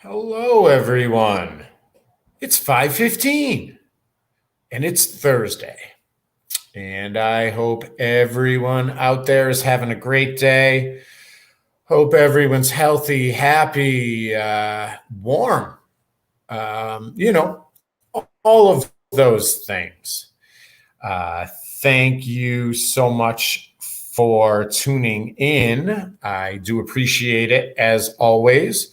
Hello, everyone. It's 5:15 and it's Thursday. And I hope everyone out there is having a great day. Hope everyone's healthy, happy, warm, all of those things. Uh, Thank you so much for tuning in. I do appreciate it as always.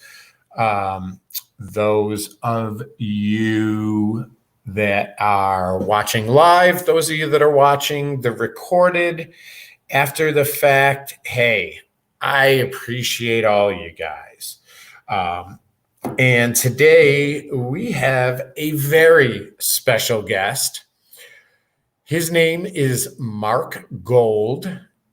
Um, those of you that are watching live, those of you that are watching the recorded after the fact, hey, I appreciate all you guys. Um, and today we have a very special guest. His name is Marc Gold,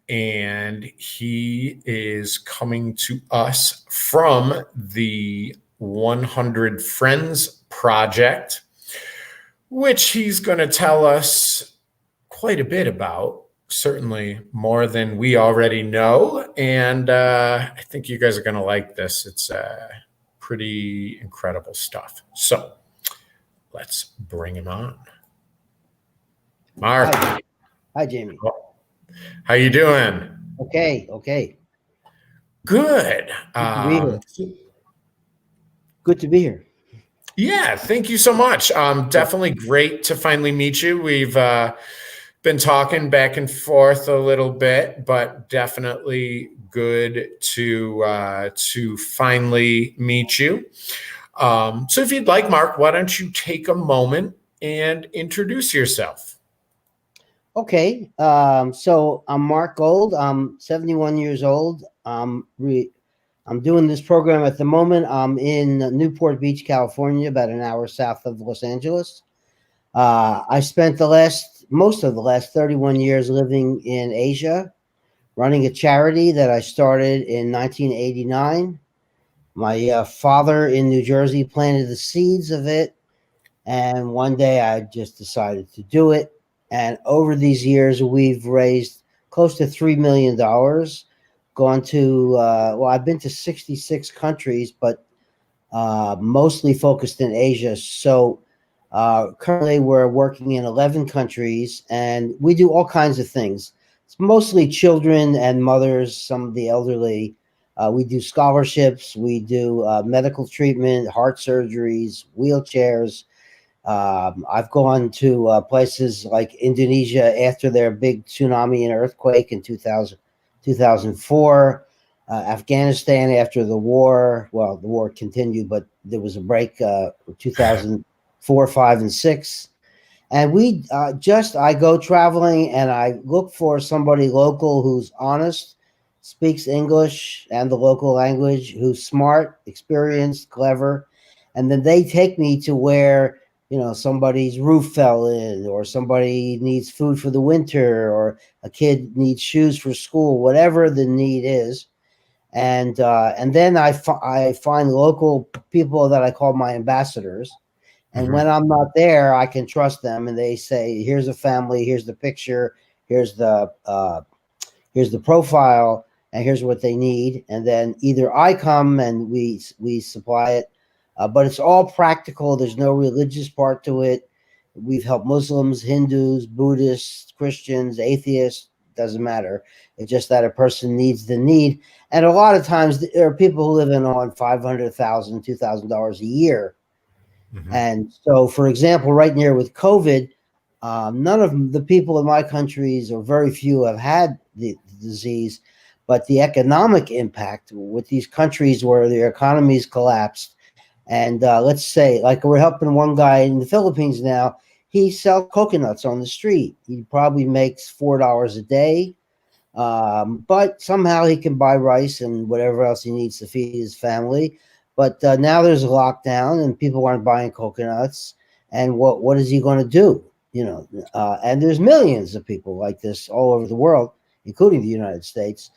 and he is coming to us from the 100 Friends Project, which he's going to tell us quite a bit about, certainly more than we already know. And I think you guys are going to like this. It's pretty incredible stuff. So let's bring him on. Marc. Hi, Jamie. How you doing? Okay. Good. Good to be here. Yeah, thank you so much. Definitely great to finally meet you. We've been talking back and forth a little bit, but definitely good to finally meet you. So if you'd like, Marc, why don't you take a moment and introduce yourself? Okay. So I'm Marc Gold. I'm 71 years old. I'm doing this program at the moment. I'm in Newport Beach, California, about an hour south of Los Angeles. I spent most of the last 31 years living in Asia, running a charity that I started in 1989. My father in New Jersey planted the seeds of it, and one day I just decided to do it. And over these years, we've raised close to $3 million. Gone to I've been to 66 countries, but mostly focused in Asia. So currently, we're working in 11 countries, and we do all kinds of things. It's mostly children and mothers, some of the elderly. We do scholarships, we do medical treatment, heart surgeries, wheelchairs. I've gone to places like Indonesia after their big tsunami and earthquake in 2004. Afghanistan after the war. Well, the war continued, but there was a break 2004, 5, and 6. And I go traveling and I look for somebody local who's honest, speaks English and the local language, who's smart, experienced, clever. And then they take me to where, somebody's roof fell in, or somebody needs food for the winter, or a kid needs shoes for school, whatever the need is. And then I find local people that I call my ambassadors. And when I'm not there, I can trust them, and they say, "Here's a family. Here's the picture. Here's the profile, and here's what they need." And then either I come and we supply it, but it's all practical. There's no religious part to it. We've helped Muslims, Hindus, Buddhists, Christians, atheists. Doesn't matter. It's just that a person needs the need, and a lot of times there are people who live in on $500,000, $2,000 a year. And so, for example, right near with COVID, none of the people in my countries, or very few, have had the disease, but the economic impact with these countries where their economies collapsed. And let's say, like, we're helping one guy in the Philippines now. He sells coconuts on the street. He probably makes $4 a day, but somehow he can buy rice and whatever else he needs to feed his family. But now there's a lockdown and people aren't buying coconuts. And what is he going to do? And there's millions of people like this all over the world, including the United States.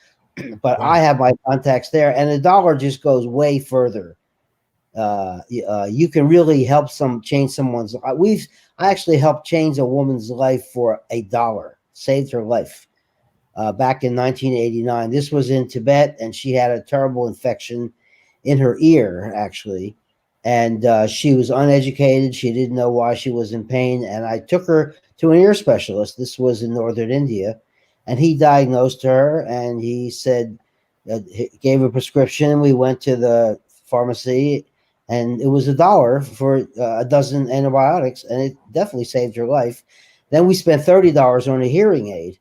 But I have my contacts there, and the dollar just goes way further. You can really help change someone's life. I actually helped change a woman's life for $1, saved her life. Back in 1989. This was in Tibet, and she had a terrible infection in her ear, actually. and she was uneducated. She didn't know why she was in pain, and I took her to an ear specialist. This was in northern India, and he diagnosed her, and he said, he gave a prescription. We went to the pharmacy, and it was $1 for a dozen antibiotics, and it definitely saved her life. Then we spent $30 on a hearing aid.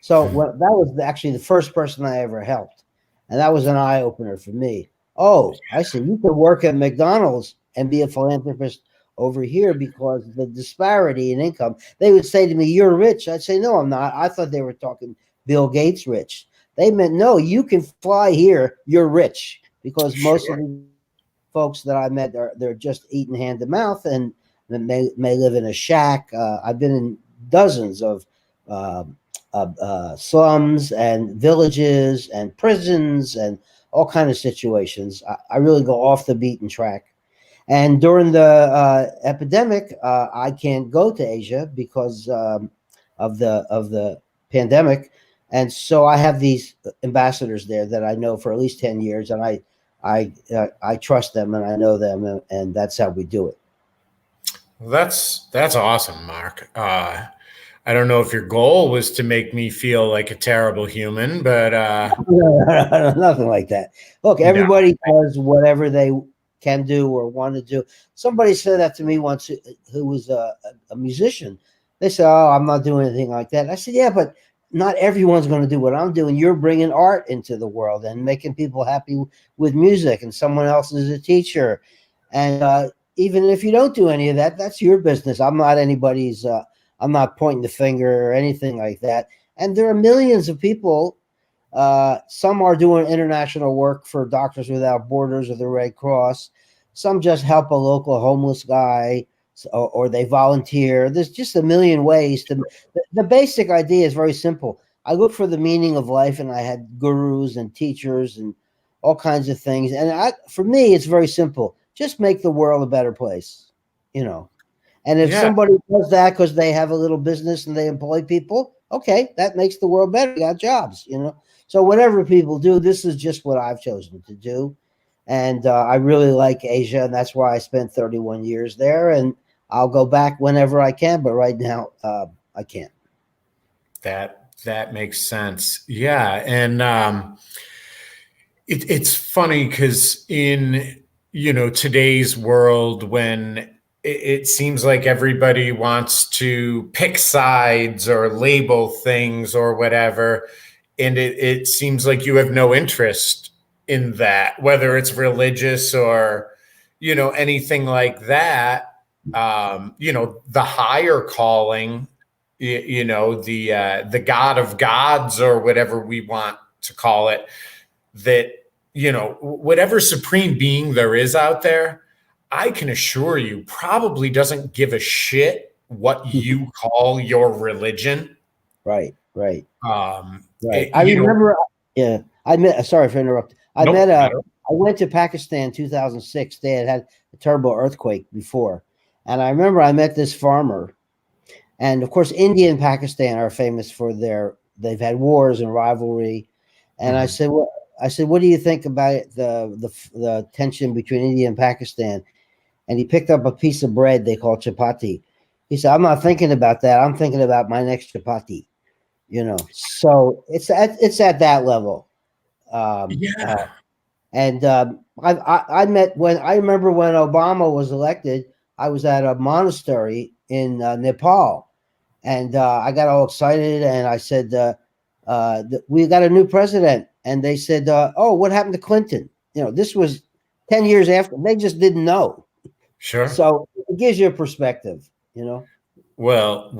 So that was actually the first person I ever helped, and that was an eye opener for me. Oh, I see. You could work at McDonald's and be a philanthropist over here because the disparity in income. They would say to me, "You're rich." I'd say, "No, I'm not." I thought they were talking Bill Gates rich. They meant, no, you can fly here. You're rich, because most of Sure. the folks that I met they're just eating hand to mouth, and may live in a shack. I've been in dozens of uh, slums and villages and prisons and all kind of situations. I really go off the beaten track. And during the epidemic, I can't go to Asia because of the pandemic, and so I have these ambassadors there that I know for at least 10 years, and I trust them and I know them, and that's how we do it. Well, that's awesome, Mark. I don't know if your goal was to make me feel like a terrible human, but Nothing like that. Look, no. everybody does whatever they can do or want to do. Somebody said that to me once, who was a musician. They said, "Oh, I'm not doing anything like that." I said, "Yeah, but not everyone's going to do what I'm doing. You're bringing art into the world and making people happy with music, and someone else is a teacher. And even if you don't do any of that, that's your business. I'm not anybody's. I'm not pointing the finger or anything like that. And there are millions of people. Some are doing international work for Doctors Without Borders or the Red Cross. Some just help a local homeless guy, or they volunteer. There's just a million ways to. The basic idea is very simple. I look for the meaning of life, and I had gurus and teachers and all kinds of things. And for me, it's very simple. Just make the world a better place, you know. And if Yeah, somebody does that because they have a little business and they employ people, okay, that makes the world better. You got jobs. So whatever people do, this is just what I've chosen to do. And I really like Asia, and that's why I spent 31 years there. And I'll go back whenever I can, but right now I can't. that makes sense. Yeah, and it's funny because in today's world, when it seems like everybody wants to pick sides or label things or whatever, and it seems like you have no interest in that, whether it's religious or anything like that. The higher calling, the God of gods, or whatever we want to call it, that whatever supreme being there is out there, I can assure you probably doesn't give a shit what you call your religion. Right, right, um right. it, I you know remember. Yeah, I met. Sorry for interrupting. I met nope, a. I don't. I went to Pakistan 2006. They had a terrible earthquake before, and I remember I met this farmer. And of course, India and Pakistan are famous for they've had wars and rivalry. And I Mhm. said, "Well, I said, what do you think about the tension between India and Pakistan?" And he picked up a piece of bread they call chapati. He said, "I'm not thinking about that. I'm thinking about my next chapati." So it's at that level. Um, uh, Yeah. and I met when I remember when Obama was elected. I was at a monastery in Nepal, and I got all excited, and I said, "We got a new president." And they said, "Oh, what happened to Clinton?" This was 10 years after. They just didn't know. Sure. So it gives you a perspective. You know, Well,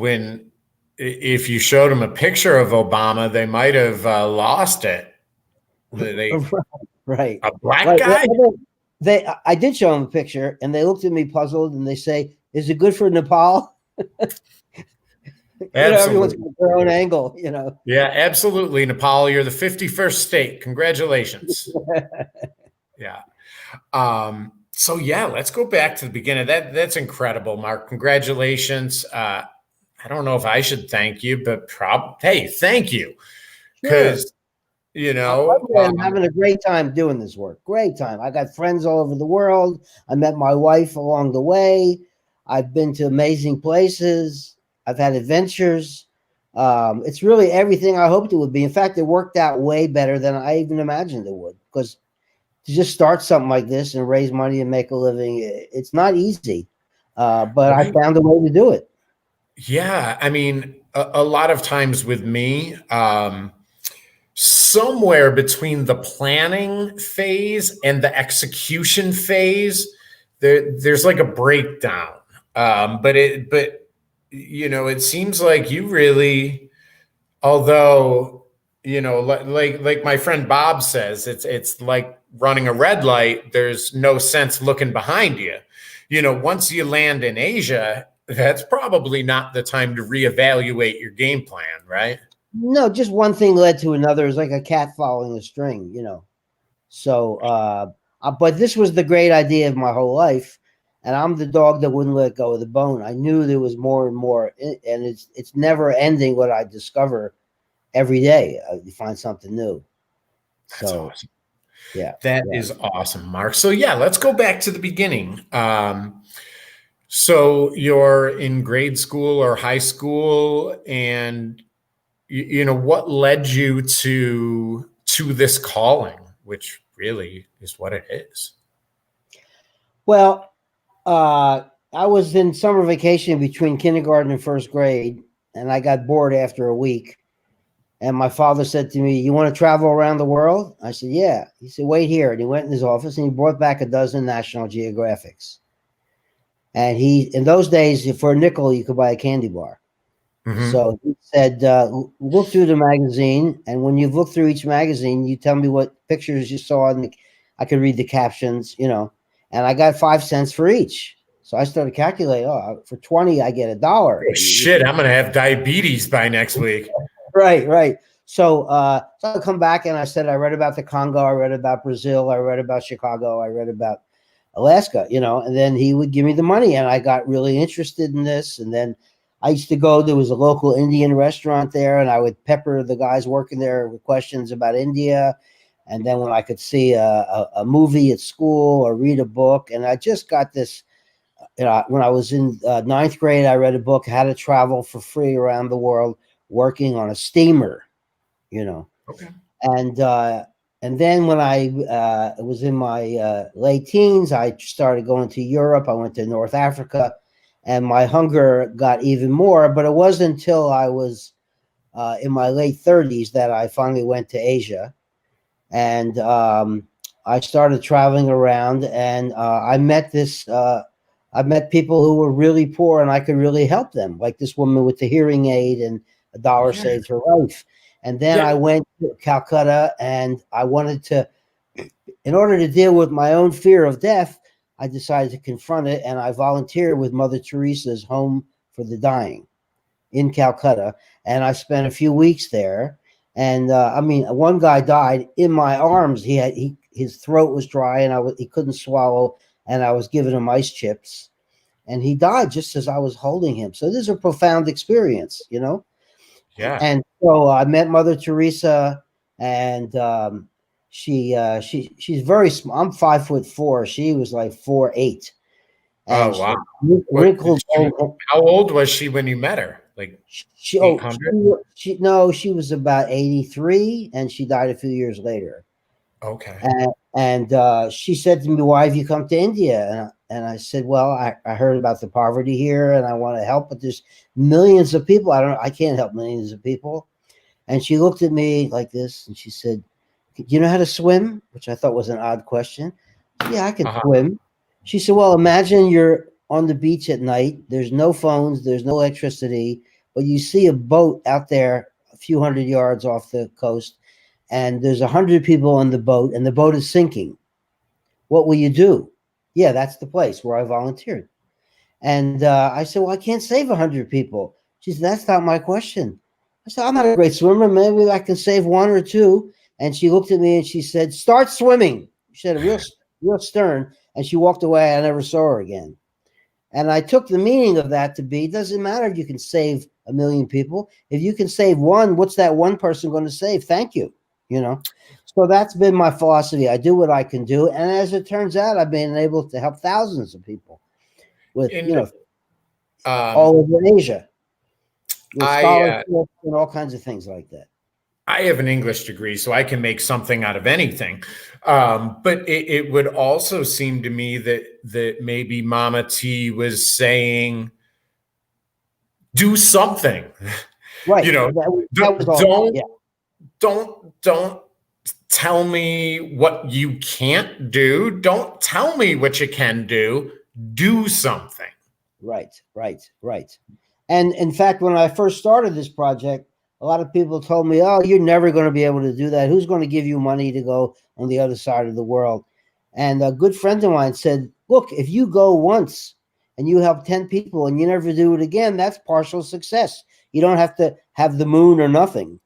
if you showed them a picture of Obama, they might have lost it. They right, A black right. guy? I did show them a picture, and they looked at me puzzled, and they say, "Is it good for Nepal?" Everyone's Absolutely. got their own angle. Yeah, absolutely. Nepal, you're the 51st state. Congratulations. Yeah. So yeah, let's go back to the beginning. That's incredible, Mark. Congratulations. I don't know if I should thank you, but hey, thank you. Sure. Because you I know. love it. I'm having a great time doing this work. Great time. I got friends all over the world. I met my wife along the way. I've been to amazing places. I've had adventures. It's really everything I hoped it would be. In fact, it worked out way better than I even imagined it would. Because to just start something like this and raise money and make a living, it's not easy. But I Right. found a way to do it. Yeah, I mean, a lot of times with me, somewhere between the planning phase and the execution phase, there's like a breakdown. But it seems like you really, although, like my friend Bob says, it's like running a red light. There's no sense looking behind you. Once you land in Asia, that's probably not the time to reevaluate your game plan, right? No, just one thing led to another. It's like a cat following a string. So, but this was the great idea of my whole life, and I'm the dog that wouldn't let go of the bone. I knew there was more and more, and it's never ending. What I discover every day, you find something new. That's So, awesome. yeah, That yeah. is awesome, Mark. So yeah, let's go back to the beginning. So you're in grade school or high school, and what led you to this calling, which really is what it is. Well, I was in summer vacation between kindergarten and first grade, and I got bored after a week. And my father said to me, "You want to travel around the world?" I said, "Yeah." He said, "Wait here." And he went in his office and he brought back a dozen National Geographics. And in those days, for a nickel, you could buy a candy bar. Mm-hmm. So he said, "Look through the magazine. And when you've looked through each magazine, you tell me what pictures you saw. And I could read the captions. And I got 5 cents for each. So I started calculating, for 20, I get $1. Shit, I'm gonna have diabetes by next week. Right, right. So I come back and I said I read about the Congo, I read about Brazil, I read about Chicago, I read about Alaska. And then he would give me the money, and I got really interested in this. And then I used to go. There was a local Indian restaurant there, and I would pepper the guys working there with questions about India. And then when I could see a movie at school or read a book, and I just got this. When I was in ninth grade, I read a book, How to Travel for Free Around the World, working on a steamer. You know, Okay. and uh, and then when I was in my late teens, I started going to Europe. I went to North Africa, and my hunger got even more. But it wasn't until I was in my late 30s that I finally went to Asia, and I started traveling around, and I met this. I met people who were really poor, and I could really help them, like this woman with the hearing aid, and $1 Yeah. saved her life. And then Yeah. I went to Calcutta, and I wanted to, in order to deal with my own fear of death, I decided to confront it, and I volunteered with Mother Teresa's Home for the Dying in Calcutta, and I spent a few weeks there. And I mean, one guy died in my arms. His throat was dry, and he couldn't swallow, and I was giving him ice chips, and he died just as I was holding him. So this is a profound experience. Yeah. And so I met Mother Teresa, and she's very small. I'm 5'4". She was like 4'8", and Oh wow. What wrinkled old. how old was she when you met her? Like She oh 800? she no, she was about 83, and she died a few years later. Okay. And she said to me, "Why have you come to India?" And I said, "Well, I heard about the poverty here, and I want to help, but there's millions of people. I can't help millions of people." And she looked at me like this, and she said, "Do you know how to swim?" Which I thought was an odd question. I said, "Yeah, I can Uh-huh. swim." She said, "Well, imagine you're on the beach at night. There's no phones, there's no electricity, but you see a boat out there a few hundred yards off the coast, and there's 100 people on the boat, and the boat is sinking. What will you do?" Yeah, that's the place where I volunteered. And I said, "Well, I can't save 100 people." She said, "That's not my question." I said, "I'm not a great swimmer. Maybe I can save one or two." And she looked at me and she said, "Start swimming." She said, real stern. And she walked away. I never saw her again. And I took the meaning of that to be, it doesn't matter if you can save a million people. If you can save one, what's that one person going to save? Thank you. you know. So that's been my philosophy. I do what I can do, and as it turns out, I've been able to help thousands of people with, And all over Asia with I scholarships and all kinds of things like that. I have an English degree, so I can make something out of anything. But it would also seem to me that maybe Mama T was saying, "Do something." Right. You know, That was all. don't Yeah. don't tell me what you can't do. Don't tell me what you can do. Do something. Right. Right. Right. And in fact, when I first started this project, a lot of people told me, "Oh, you're never going to be able to do that. Who's going to give you money to go on the other side of the world?" And a good friend of mine said, "Look, if you go once and you help 10 people and you never do it again, that's partial success. You don't have to have the moon or nothing."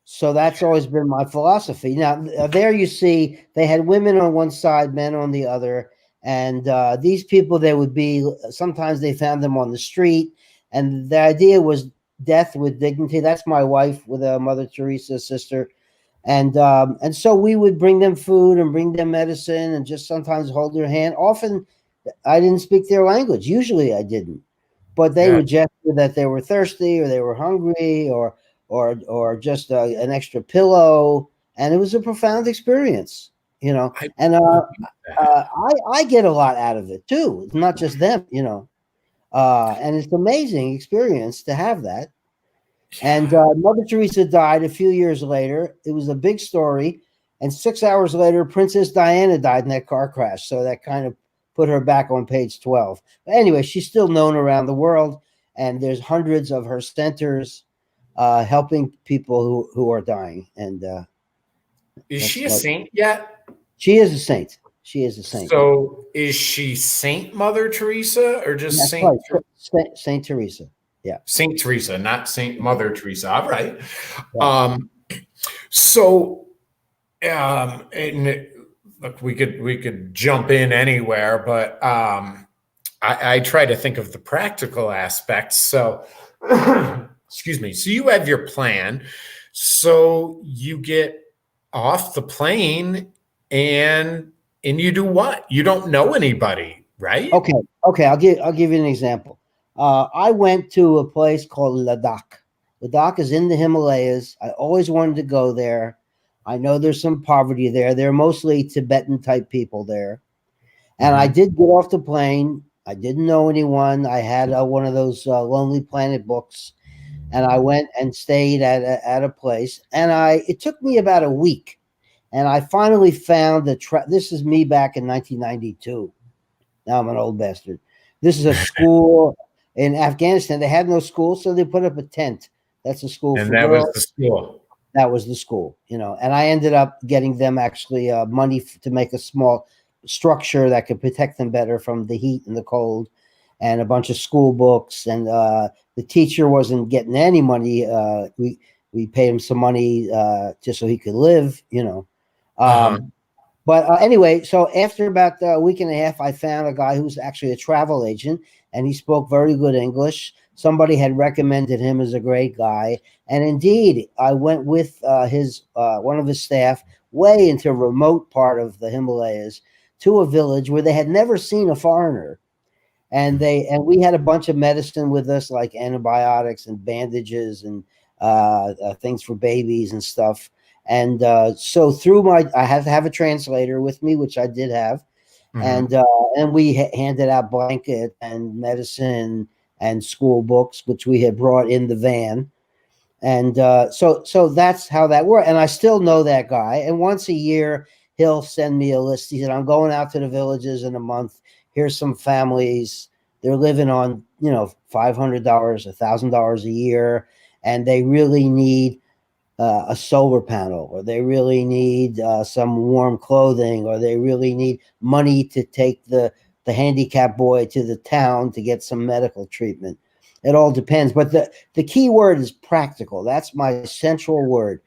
So that's always been my philosophy. Now, there you see, they had women on one side, men on the other. And these people, they would be, sometimes they found them on the street. And the idea was death with dignity. That's my wife with Mother Teresa's sister. And so we would bring them food and bring them medicine and just sometimes hold their hand. Often I didn't speak their language. Usually I didn't, but they Yeah. would gesture that they were thirsty or they were hungry or just an extra pillow, and it was a profound experience, I And believe that. I get a lot out of it too. It's not just them, and it's an amazing experience to have that. And Yeah. Mother Teresa died a few years later. It was a big story. And 6 hours later, Princess Diana died in that car crash. So that kind of put her back on page 12. But anyway, she's still known around the world. And there's hundreds of her centers helping people who are dying. And Is that's she a what saint yet? she is a saint. She is a saint. So is she Saint Mother Teresa or just That's right. Saint Saint Teresa. Yeah. Saint Teresa, not Saint Mother Teresa? All right. Yeah. Um, so and look, we could jump in anywhere, but I try to think of the practical aspects. So excuse me. So you have your plan. So you get off the plane and you do what? You don't know anybody, right? Okay. Okay. I'll give you an example. I went to a place called Ladakh. Ladakh is in the Himalayas. I always wanted to go there. I know there's some poverty there. They're mostly Tibetan type people there. And I Mhm. did get off the plane. I didn't know anyone. I had one of those Lonely Planet books, and I went and stayed at a place. And it took me about a week, and I finally found this is me back in 1992. Now I'm an old bastard. This is a school in Afghanistan. They had no school, so they put up a tent. That's a school And for that was girls. the school. That was the school, and I ended up getting them actually money to make a small structure that could protect them better from the heat and the cold, and a bunch of school books. And the teacher wasn't getting any money. We paid him some money just so he could live. Uh-huh. But anyway, so after about a week and a half, I found a guy who's actually a travel agent, and he spoke very good English. Somebody had recommended him as a great guy, and indeed, I went with his one of his staff way into a remote part of the Himalayas to a village where they had never seen a foreigner, and we had a bunch of medicine with us, like antibiotics and bandages and things for babies and stuff. And so I had to have a translator with me, which I did have, and Mhm. uh, and we handed out blanket and medicine and school books, which we had brought in the van. And so that's how that worked. And I still know that guy. And once a year, he'll send me a list. He said, "I'm going out to the villages in a month. Here's some families. They're living on, $500, $1,000 a year, and they really need a solar panel, or they really need some warm clothing, or they really need money to take the handicapped boy to the town to get some medical treatment." It all depends, but the key word is practical. That's my central word.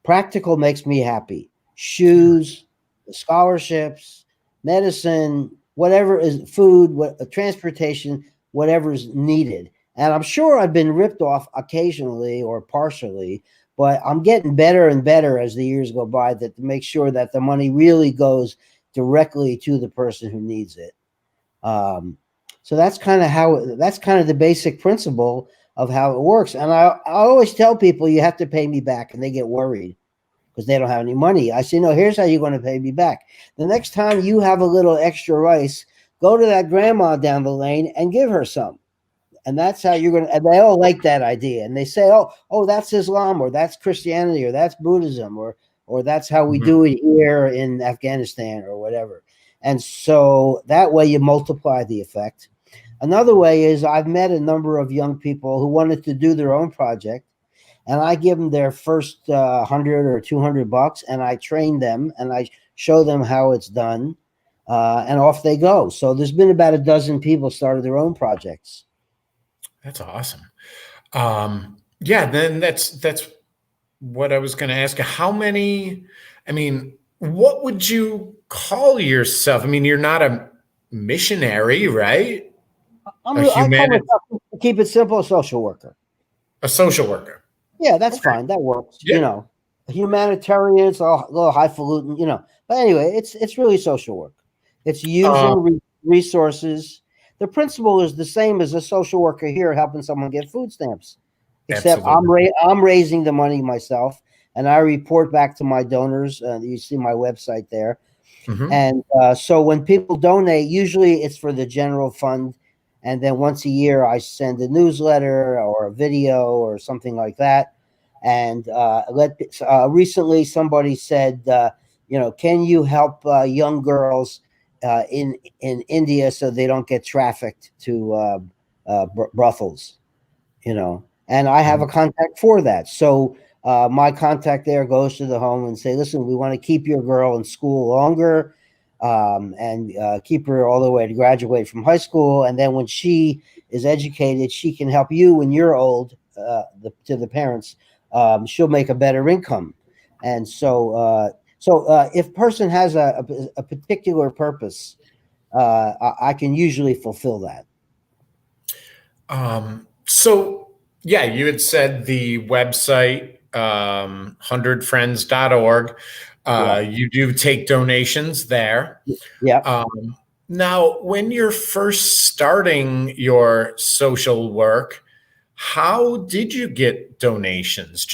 Practical makes me happy. Shoes, scholarships, medicine, whatever is food, transportation, whatever's needed. And I'm sure I've been ripped off occasionally or partially, but I'm getting better and better as the years go by to make sure that the money really goes directly to the person who needs it. So that's kind of the basic principle of how it works. And I always tell people you have to pay me back, and they get worried because they don't have any money. I say, no, here's how you're going to pay me back. The next time you have a little extra rice, go to that grandma down the lane and give her some. And that's how you're going to, and they all like that idea. And they say, oh, that's Islam, or that's Christianity, or that's Buddhism, or that's how we do it here in Afghanistan or whatever. And so that way you multiply the effect. Another way is I've met a number of young people who wanted to do their own project, and I give them their first 100 or $200, and I train them and I show them how it's done, and off they go. So there's been about a dozen people started their own projects. That's awesome. Yeah, then that's what I was going to ask you. How many? I mean, what would you call yourself? I mean, you're not a missionary, right? I call myself, to keep it simple, a social worker. A social worker. Yeah, that's fine. That works. Yeah. Humanitarian, it's a little highfalutin, But anyway, it's really social work. It's using resources. The principle is the same as a social worker here helping someone get food stamps, except I'm raising the money myself, and I report back to my donors. You see my website there. Mm-hmm. And so when people donate, usually it's for the general fund. And then once a year, I send a newsletter or a video or something like that. And recently somebody said, can you help young girls in India so they don't get trafficked to brothels, And I have a contact for that. So my contact there goes to the home and say, listen, we want to keep your girl in school longer. And keep her all the way to graduate from high school. And then when she is educated, she can help you when you're old, to the parents. She'll make a better income. And so if a person has a particular purpose, I can usually fulfill that. So, yeah, you had said the website, 100friends.org. You do take donations there. Yeah. Now, when you're first starting your social work, how did you get donations?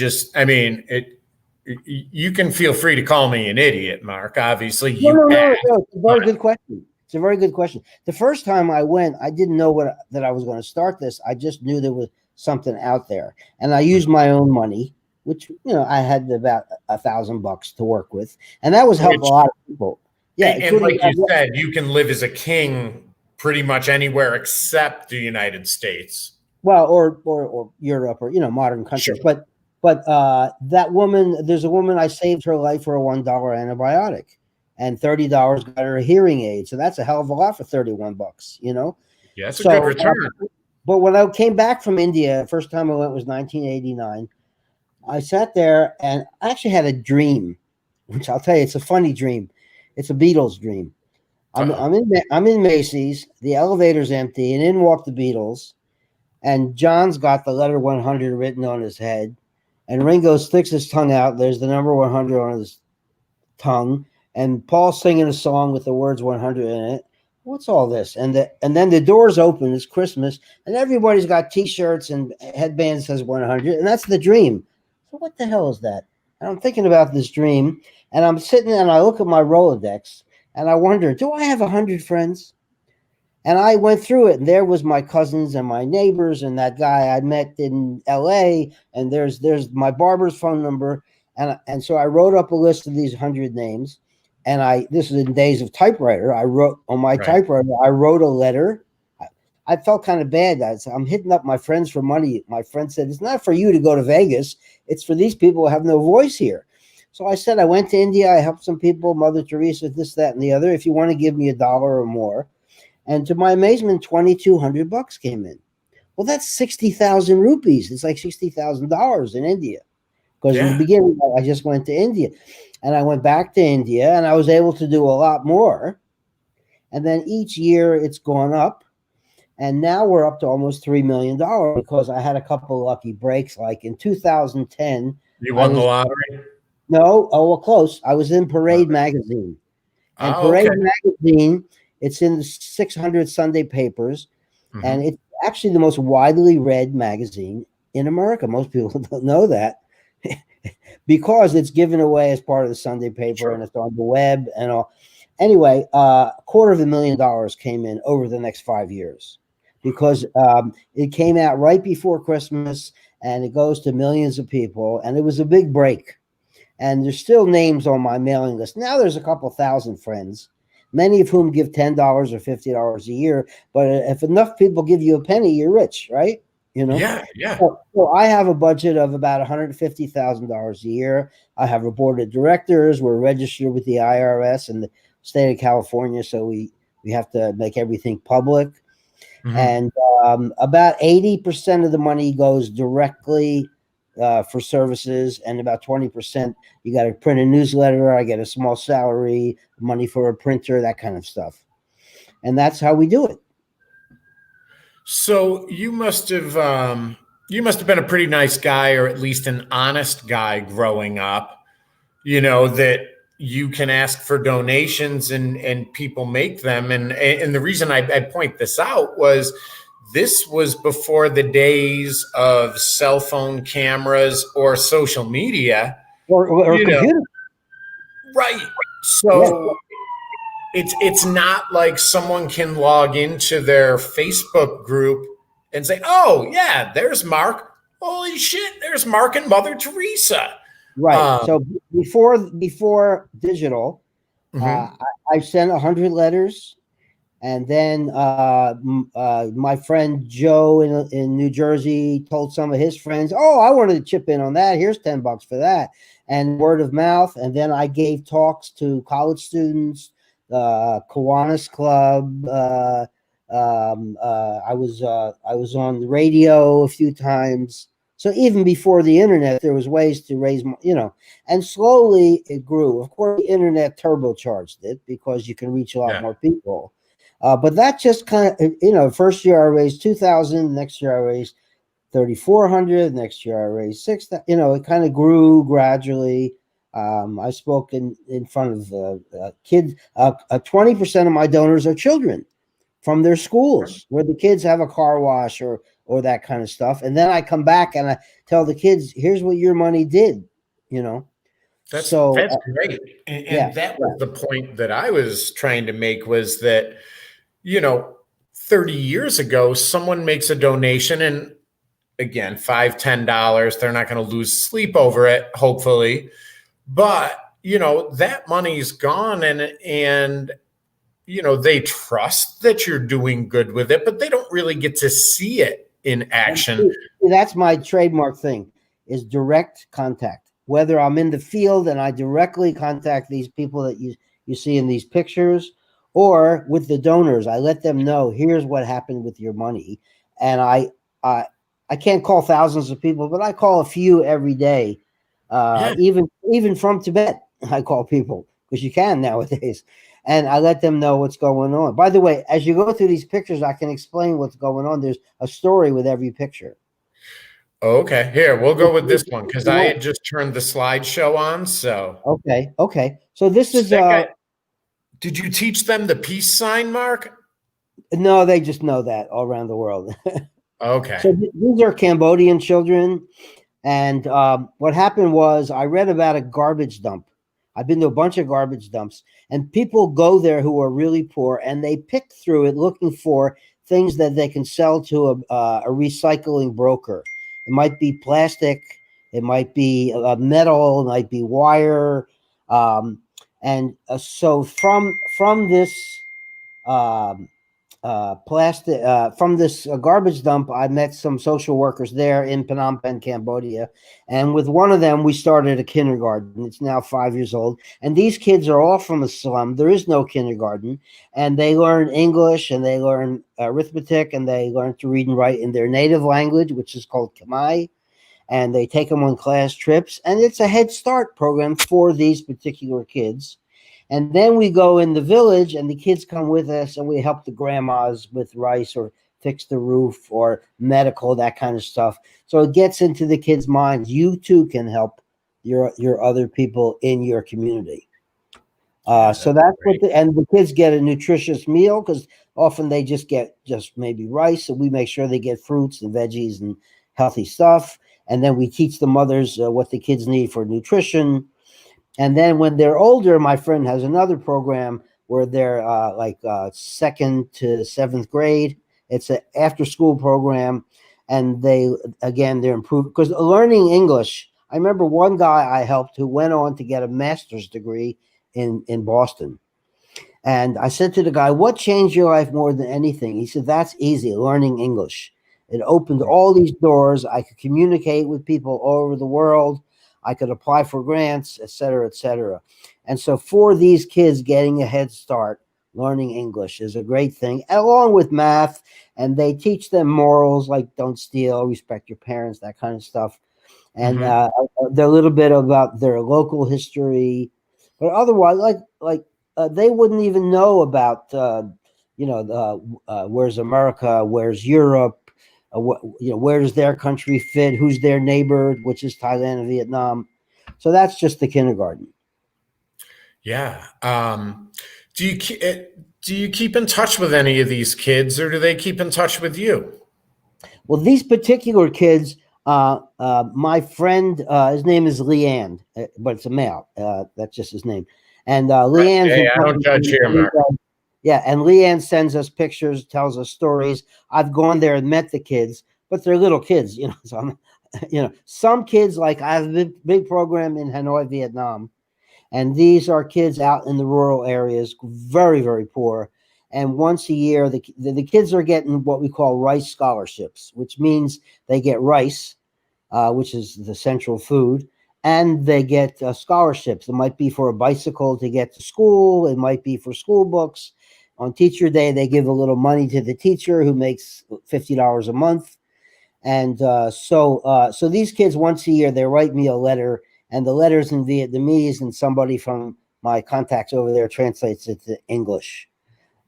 You can feel free to call me an idiot, Mark. Obviously, no. It's a very good question. It's a very good question. The first time I went, I didn't know that I was going to start this. I just knew there was something out there, and I used my own money, which I had about $1,000 to work with, and that was helping a lot of people. Yeah, and like you said, you can live as a king pretty much anywhere except the United States. Well, or Europe, or modern countries. Sure. But that woman, there's a woman, I saved her life for a $1 antibiotic, and $30 got her a hearing aid. So that's a hell of a lot for $31. Yeah, that's a good return. But when I came back from India, first time I went was 1989. I sat there and I actually had a dream, which I'll tell you, it's a funny dream. It's a Beatles dream. I'm in Macy's, the elevator's empty, and in walk the Beatles. And John's got the letter 100 written on his head. And Ringo sticks his tongue out. There's the number 100 on his tongue. And Paul's singing a song with the words 100 in it. What's all this? And then the doors open. It's Christmas. And everybody's got T-shirts and headbands says 100. And that's the dream. So what the hell is that? And I'm thinking about this dream. And I'm sitting and I look at my Rolodex. And I wonder, do I have 100 friends? And I went through it, and there was my cousins and my neighbors and that guy I met in L.A., and there's my barber's phone number. And so I wrote up a list of these 100 names, and this is in days of typewriter. I wrote on my typewriter, I wrote a letter. I felt kind of bad. I'm hitting up my friends for money. My friend said, it's not for you to go to Vegas. It's for these people who have no voice here. So I said, I went to India. I helped some people, Mother Teresa, this, that, and the other. If you want to give me $1 or more. And to my amazement, $2,200 came in. Well, that's 60,000 rupees. It's like $60,000 in India. Because in the beginning, I just went to India. And I went back to India, and I was able to do a lot more. And then each year, it's gone up. And now we're up to almost $3 million because I had a couple of lucky breaks. Like in 2010, You I won the was lottery? no, oh well, close. I was in Parade Okay. magazine, and Oh, okay. Parade magazine. It's in the 600 Sunday papers, and Hmm. it's actually the most widely read magazine in America. Most people don't know that because it's given away as part of the Sunday paper and Sure. it's on the web and all. Anyway, $250,000 came in over the next 5 years because it came out right before Christmas and it goes to millions of people, and it was a big break. And there's still names on my mailing list. Now there's a couple thousand friends, many of whom give $10 or $50 a year. But if enough people give you a penny, you're rich, right? You know. Yeah, yeah. So I have a budget of about $150,000 a year. I have a board of directors. We're registered with the IRS in the state of California, so we have to make everything public. Hmm. And about 80% of the money goes directly for services, and about 20% you got to print a newsletter. I get a small salary, money for a printer, that kind of stuff, and that's how we do it. So you must have been a pretty nice guy, or at least an honest guy growing up. You know that you can ask for donations and people make them. And the reason I point this out was this was before the days of cell phone cameras or social media. Or You know, computer, right? yeah, So it's not like someone can log into their Facebook group and say, "Oh yeah, there's Mark. Holy shit, there's Mark and Mother Teresa." right. Um, So before digital, mhm. I sent 100 letters. And then my friend Joe in New Jersey told some of his friends, "Oh, I wanted to chip in on that. Here's $10 for that." And word of mouth. And then I gave talks to college students, Kiwanis Club. I was on the radio a few times. So even before the internet, there was ways to raise, and slowly it grew. Of course, the internet turbocharged it because you can reach a lot Yeah. more people. But that just kind of, first year I raised 2,000, next year I raised 3,400, next year I raised 6,000. It kind of grew gradually. I spoke in front of kids. 20% of my donors are children from their schools where the kids have a car wash or that kind of stuff. And then I come back and I tell the kids, here's what your money did, you know. So That's great. And yeah, that yeah, was the point that I was trying to make was that, you know, 30 years ago, someone makes a donation and again, $5, $10, they're not going to lose sleep over it, hopefully. But, you know, that money's gone and you know, they trust that you're doing good with it, but they don't really get to see it in action. that's my trademark thing is direct contact. Whether I'm in the field and I directly contact these people that you see in these pictures, or with the donors, I let them know here's what happened with your money. And I I can't call thousands of people, but I call a few every day. Yeah. Even from Tibet, I call people because you can nowadays, and I let them know what's going on. By the way, as you go through these pictures, I can explain what's going on. There's a story with every picture. Okay. Here, we'll go with this one because I had just turned the slideshow on. So, Okay, okay. So this is that guy, did you teach them the peace sign, Mark? no, they just know that all around the world. Okay. So these are Cambodian children. And what happened was I read about a garbage dump. I've been to a bunch of garbage dumps, and people go there who are really poor, and they pick through it looking for things that they can sell to a recycling broker. It might be plastic, it might be metal, it might be wire, and so from this um, plastic from this garbage dump. I met some social workers there in Phnom Penh, Cambodia, and with one of them, we started a kindergarten. It's now 5 years old, and these kids are all from a slum. There is no kindergarten, and they learn English and they learn arithmetic and they learn to read and write in their native language, which is called Khmer. And they take them on class trips, and it's a Head Start program for these particular kids. And then we go in the village, and the kids come with us, and we help the grandmas with rice or fix the roof or medical, that kind of stuff. So it gets into the kids' minds. You too can help your other people in your community. Yeah, So that's that's what great. and the kids get a nutritious meal because often they just get just maybe rice, and we make sure they get fruits and veggies and healthy stuff. And then we teach the mothers what the kids need for nutrition. And then when they're older, my friend has another program where they're second to seventh grade. It's an after school program. And they're improved because learning English. I remember one guy I helped who went on to get a master's degree in Boston. And I said to the guy, "What changed your life more than anything?" He said, "That's easy, learning English. It opened all these doors. I could communicate with people all over the world. I could apply for grants, et cetera, et cetera." And so for these kids, getting a head start, learning English is a great thing, along with math. And they teach them morals like don't steal, respect your parents, that kind of stuff. And Hmm. they're a little bit about their local history, but otherwise, they wouldn't even know about where's America, where's Europe, where does their country fit, who's their neighbor, which is Thailand and Vietnam. So that's just the kindergarten. Yeah. Do you keep in touch with any of these kids, or do they keep in touch with you? Well, these particular kids, my friend, his name is Leanne, but it's a male. That's just his name. And Right. Leanne's Hey, I don't important. judge here, Mark. Yeah, and Leanne sends us pictures, tells us stories. I've gone there and met the kids, but they're little kids, you know. So some kids, like I have a big program in Hanoi, Vietnam, and these are kids out in the rural areas, very, very poor. And once a year, the kids are getting what we call rice scholarships, which means they get rice, which is the central food, and they get scholarships. It might be for a bicycle to get to school. It might be for school books. On teacher day, they give a little money to the teacher who makes $50 a month. And so these kids once a year they write me a letter, and the letter's in Vietnamese, and somebody from my contacts over there translates it to English.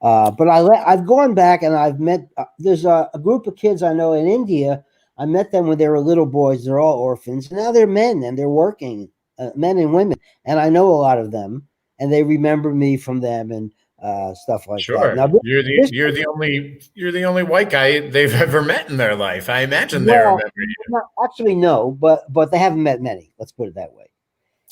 But I've gone back and I've met. There's a group of kids I know in India. I met them when they were little boys. They're all orphans. Now they're men and they're working, men and women. And I know a lot of them, and they remember me from them and stuff like that. Sure. Now this You're the only white guy they've ever met in their life. I imagine they well, remember you. not, actually no, but they haven't met many. Let's put it that way.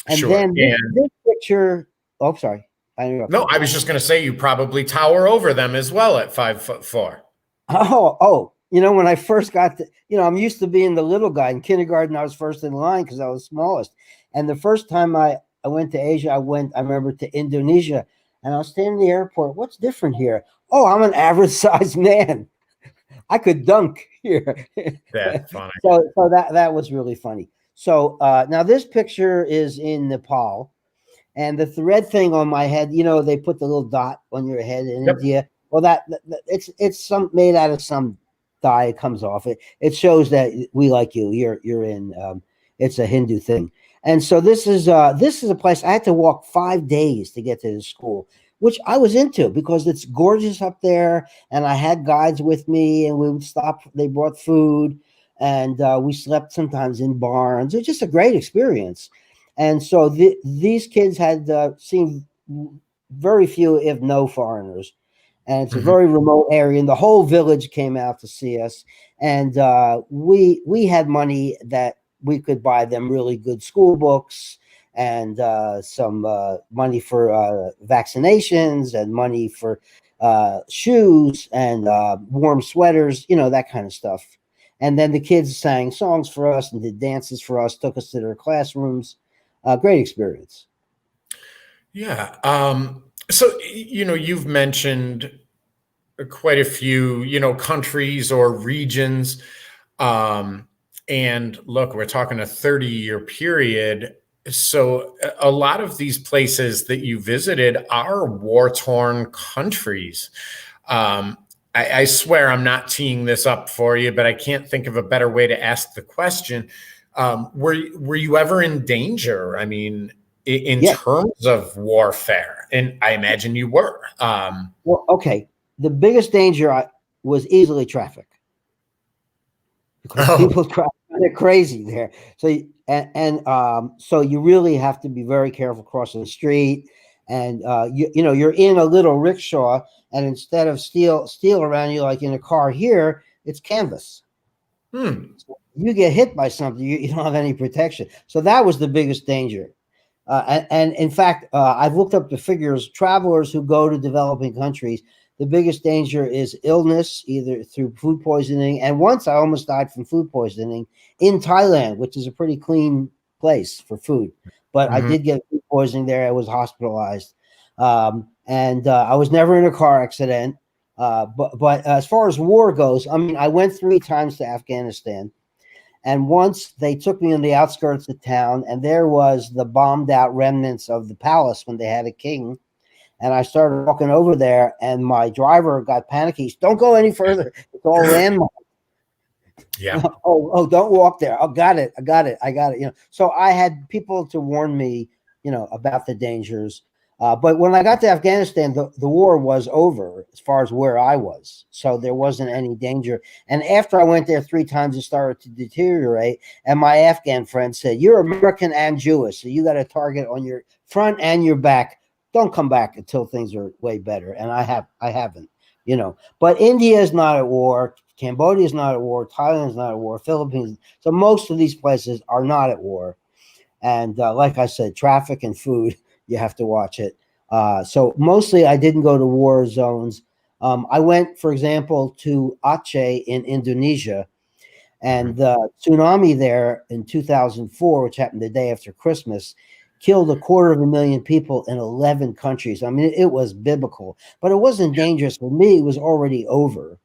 And Sure. then And this picture. Oh, sorry, I interrupted no, you. I was just going to say you probably tower over them as well at 5'4". Oh, when I first got I'm used to being the little guy. In kindergarten, I was first in line because I was smallest. And the first time I went to Asia, I remember to Indonesia, and I was standing in the airport. What's different here? Oh, I'm an average sized man. I could dunk here. That's funny. So that was really funny. So now this picture is in Nepal. And the thread thing on my head, they put the little dot on your head in Yep. India. Well, it's some made out of some dye. It comes off. It shows that we like you. You're in. It's a Hindu thing. And so this is a place I had to walk 5 days to get to the school, which I was into because it's gorgeous up there. And I had guides with me, and we would stop. They brought food, and we slept sometimes in barns. It was just a great experience. And so these kids had seen very few, if no, foreigners. And it's a Mhm. very remote area, and the whole village came out to see us. And we had money that we could buy them really good school books and some money for vaccinations and money for shoes and warm sweaters, that kind of stuff. And then the kids sang songs for us and did dances for us, took us to their classrooms. Great experience. Yeah. So, you've mentioned quite a few, countries or regions. And look, we're talking a 30-year period. So a lot of these places that you visited are war-torn countries. Um, I swear I'm not teeing this up for you, but I can't think of a better way to ask the question. Were you ever in danger? I mean, in Yeah. terms of warfare, and I imagine you were. Well, okay. The biggest danger was easily traffic because Oh, people drive kind of crazy there. So So you really have to be very careful crossing the street. And you're in a little rickshaw, and instead of steel around you like in a car here, it's canvas. Hmm. So you get hit by something, you don't have any protection. So that was the biggest danger. And in fact, I've looked up the figures. Travelers who go to developing countries, the biggest danger is illness, either through food poisoning. And once I almost died from food poisoning in Thailand, which is a pretty clean place for food. But I Mhm. did get food poisoning there. I was hospitalized. And I was never in a car accident. But as far as war goes, I mean, I went 3 times to Afghanistan. And once they took me on the outskirts of town, and there was the bombed out remnants of the palace when they had a king. And I started walking over there, and my driver got panicky. Don't go any further. It's all landmines. Yeah. Don't walk there. Oh, got it. I got it. I got it. So I had people to warn me, about the dangers. But when I got to Afghanistan, the war was over as far as where I was. So there wasn't any danger. And after I went there 3 times, it started to deteriorate. And my Afghan friend said, "You're American and Jewish, so you got a target on your front and your back. Don't come back until things are way better." And I haven't. But India is not at war. Cambodia is not at war. Thailand is not at war. Philippines. So most of these places are not at war. And like I said, traffic and food, you have to watch it. So mostly I didn't go to war zones. I went, for example, to Aceh in Indonesia. And Mhm. the tsunami there in 2004, which happened the day after Christmas, killed 250,000 people in 11 countries. I mean, it was biblical, but it wasn't dangerous for me. It was already over.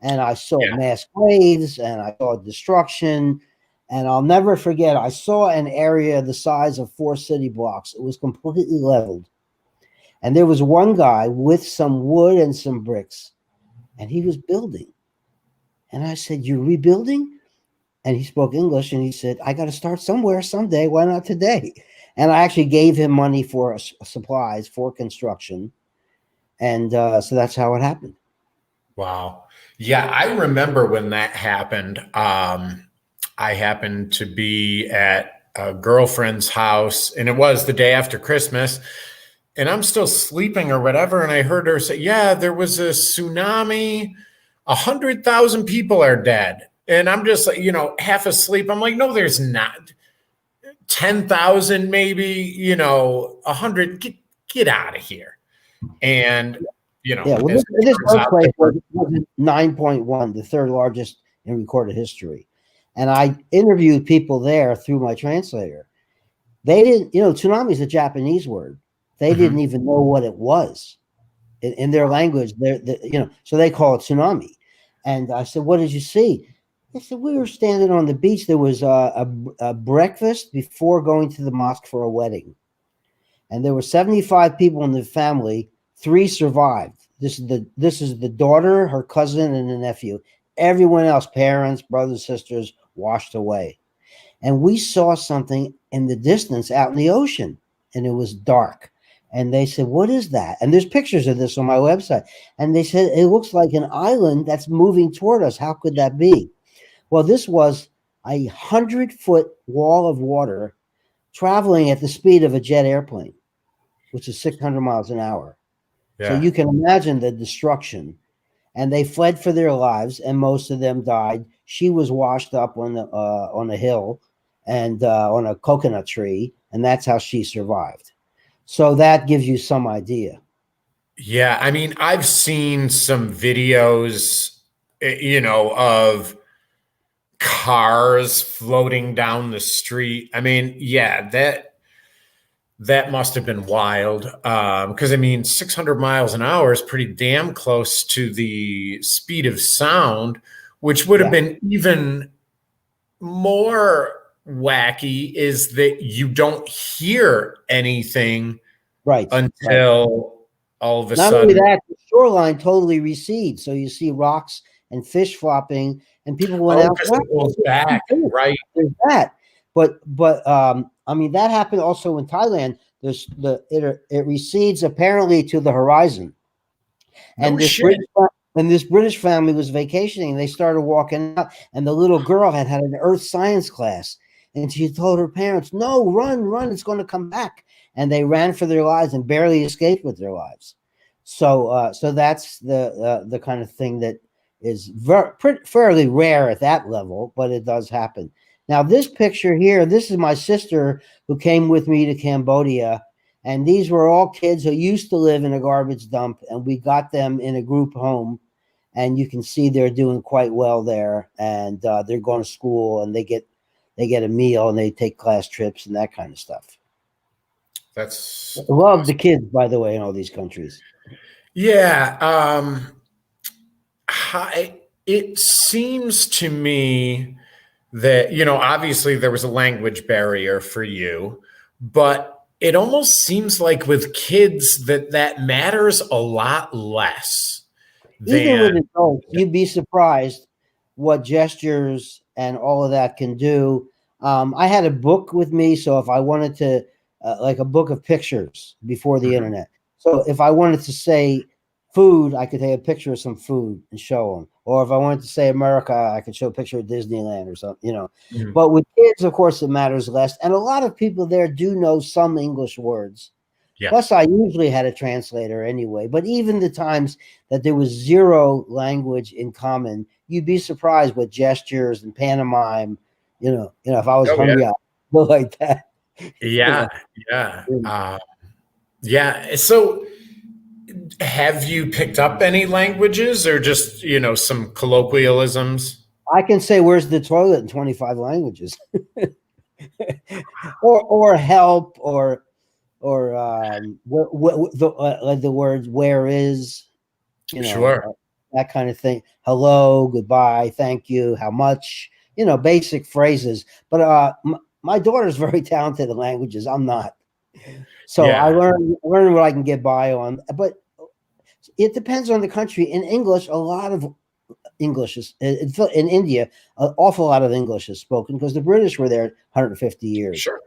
And I saw Yeah. mass graves, and I saw destruction. And I'll never forget, I saw an area the size of 4 city blocks. It was completely leveled. And there was one guy with some wood and some bricks, and he was building. And I said, "You're rebuilding?" And he spoke English, and he said, "I got to start somewhere someday. Why not today?" And I actually gave him money for supplies for construction. And so that's how it happened. Wow. Yeah, I remember when that happened. I happened to be at a girlfriend's house, and it was the day after Christmas, and I'm still sleeping or whatever. And I heard her say, "Yeah, there was a tsunami. 100,000 people are dead." And I'm just like, half asleep. I'm like, "No, there's not. 10,000, maybe, 100. Get out of here." And, Yeah, well, as it this turns out, earthquake there were. was 9.1, the third largest in recorded history. And I interviewed people there through my translator. They didn't, tsunami is a Japanese word. They didn't Mhm. even know what it was in their language. So they call it tsunami. And I said, "What did you see?" They said, "We were standing on the beach. There was a breakfast before going to the mosque for a wedding. And there were 75 people in the family. 3 survived. This is the daughter, her cousin, and the nephew. Everyone else, parents, brothers, sisters, washed away. And we saw something in the distance out in the ocean, and it was dark. And they said, "What is that?" And there's pictures of this on my website. And they said, "It looks like an island that's moving toward us. How could that be?" Well, this was a 100-foot wall of water traveling at the speed of a jet airplane, which is 600 miles an hour. So Yeah. you can imagine the destruction. And they fled for their lives, and most of them died. She was washed up on a hill and on a coconut tree, and that's how she survived. So that gives you some idea. Yeah, I mean, I've seen some videos, of cars floating down the street. I mean, yeah, that must have been wild. Because I mean, 600 miles an hour is pretty damn close to the speed of sound, which would have Yeah, been even more wacky. Is that you don't hear anything right, right. until all of a Not only sudden. that, the shoreline totally recedes, so you see rocks and fish flopping, and people went Oh, out. because "Wow, it goes back, right? there's that." But I mean, that happened also in Thailand. It recedes apparently to the horizon, No and shit. this British family was vacationing. And they started walking out, and the little girl had an earth science class, And she told her parents, no, run, run, it's going to come back. And they ran for their lives and barely escaped with their lives. So that's the kind of thing that is fairly rare at that level, but it does happen. Now, this picture here, this is my sister who came with me to Cambodia. And these were all kids who used to live in a garbage dump, and we got them in a group home. And you can see they're doing quite well there, and they're going to school, and they get a meal, and they take class trips and that kind of stuff. That's I love the kids, by the way, in all these countries. Yeah. It seems to me that, obviously there was a language barrier for you, but it almost seems like with kids that matters a lot less. Even with adults, you'd be surprised what gestures and all of that can do. I had a book with me, so if I wanted to, like a book of pictures before the internet. So if I wanted to say food, I could take a picture of some food and show them. Or if I wanted to say America, I could show a picture of Disneyland or something, But with kids, of course, it matters less. And a lot of people there do know some English words. Yeah. Plus, I usually had a translator anyway. But even the times that there was zero language in common, you'd be surprised with gestures and pantomime. If I was hungry, I'd go like that. Yeah, yeah. So, have you picked up any languages, or just some colloquialisms? I can say "Where's the toilet" in 25 languages, or help, or the words "where is," sure, that kind of thing. Hello, goodbye, thank you, how much, basic phrases. But my daughter's very talented in languages. I'm not. So I learned what I can get by on. But it depends on the country. In English, a lot of English is in India. An awful lot of English is spoken because the British were there 150 years. Sure.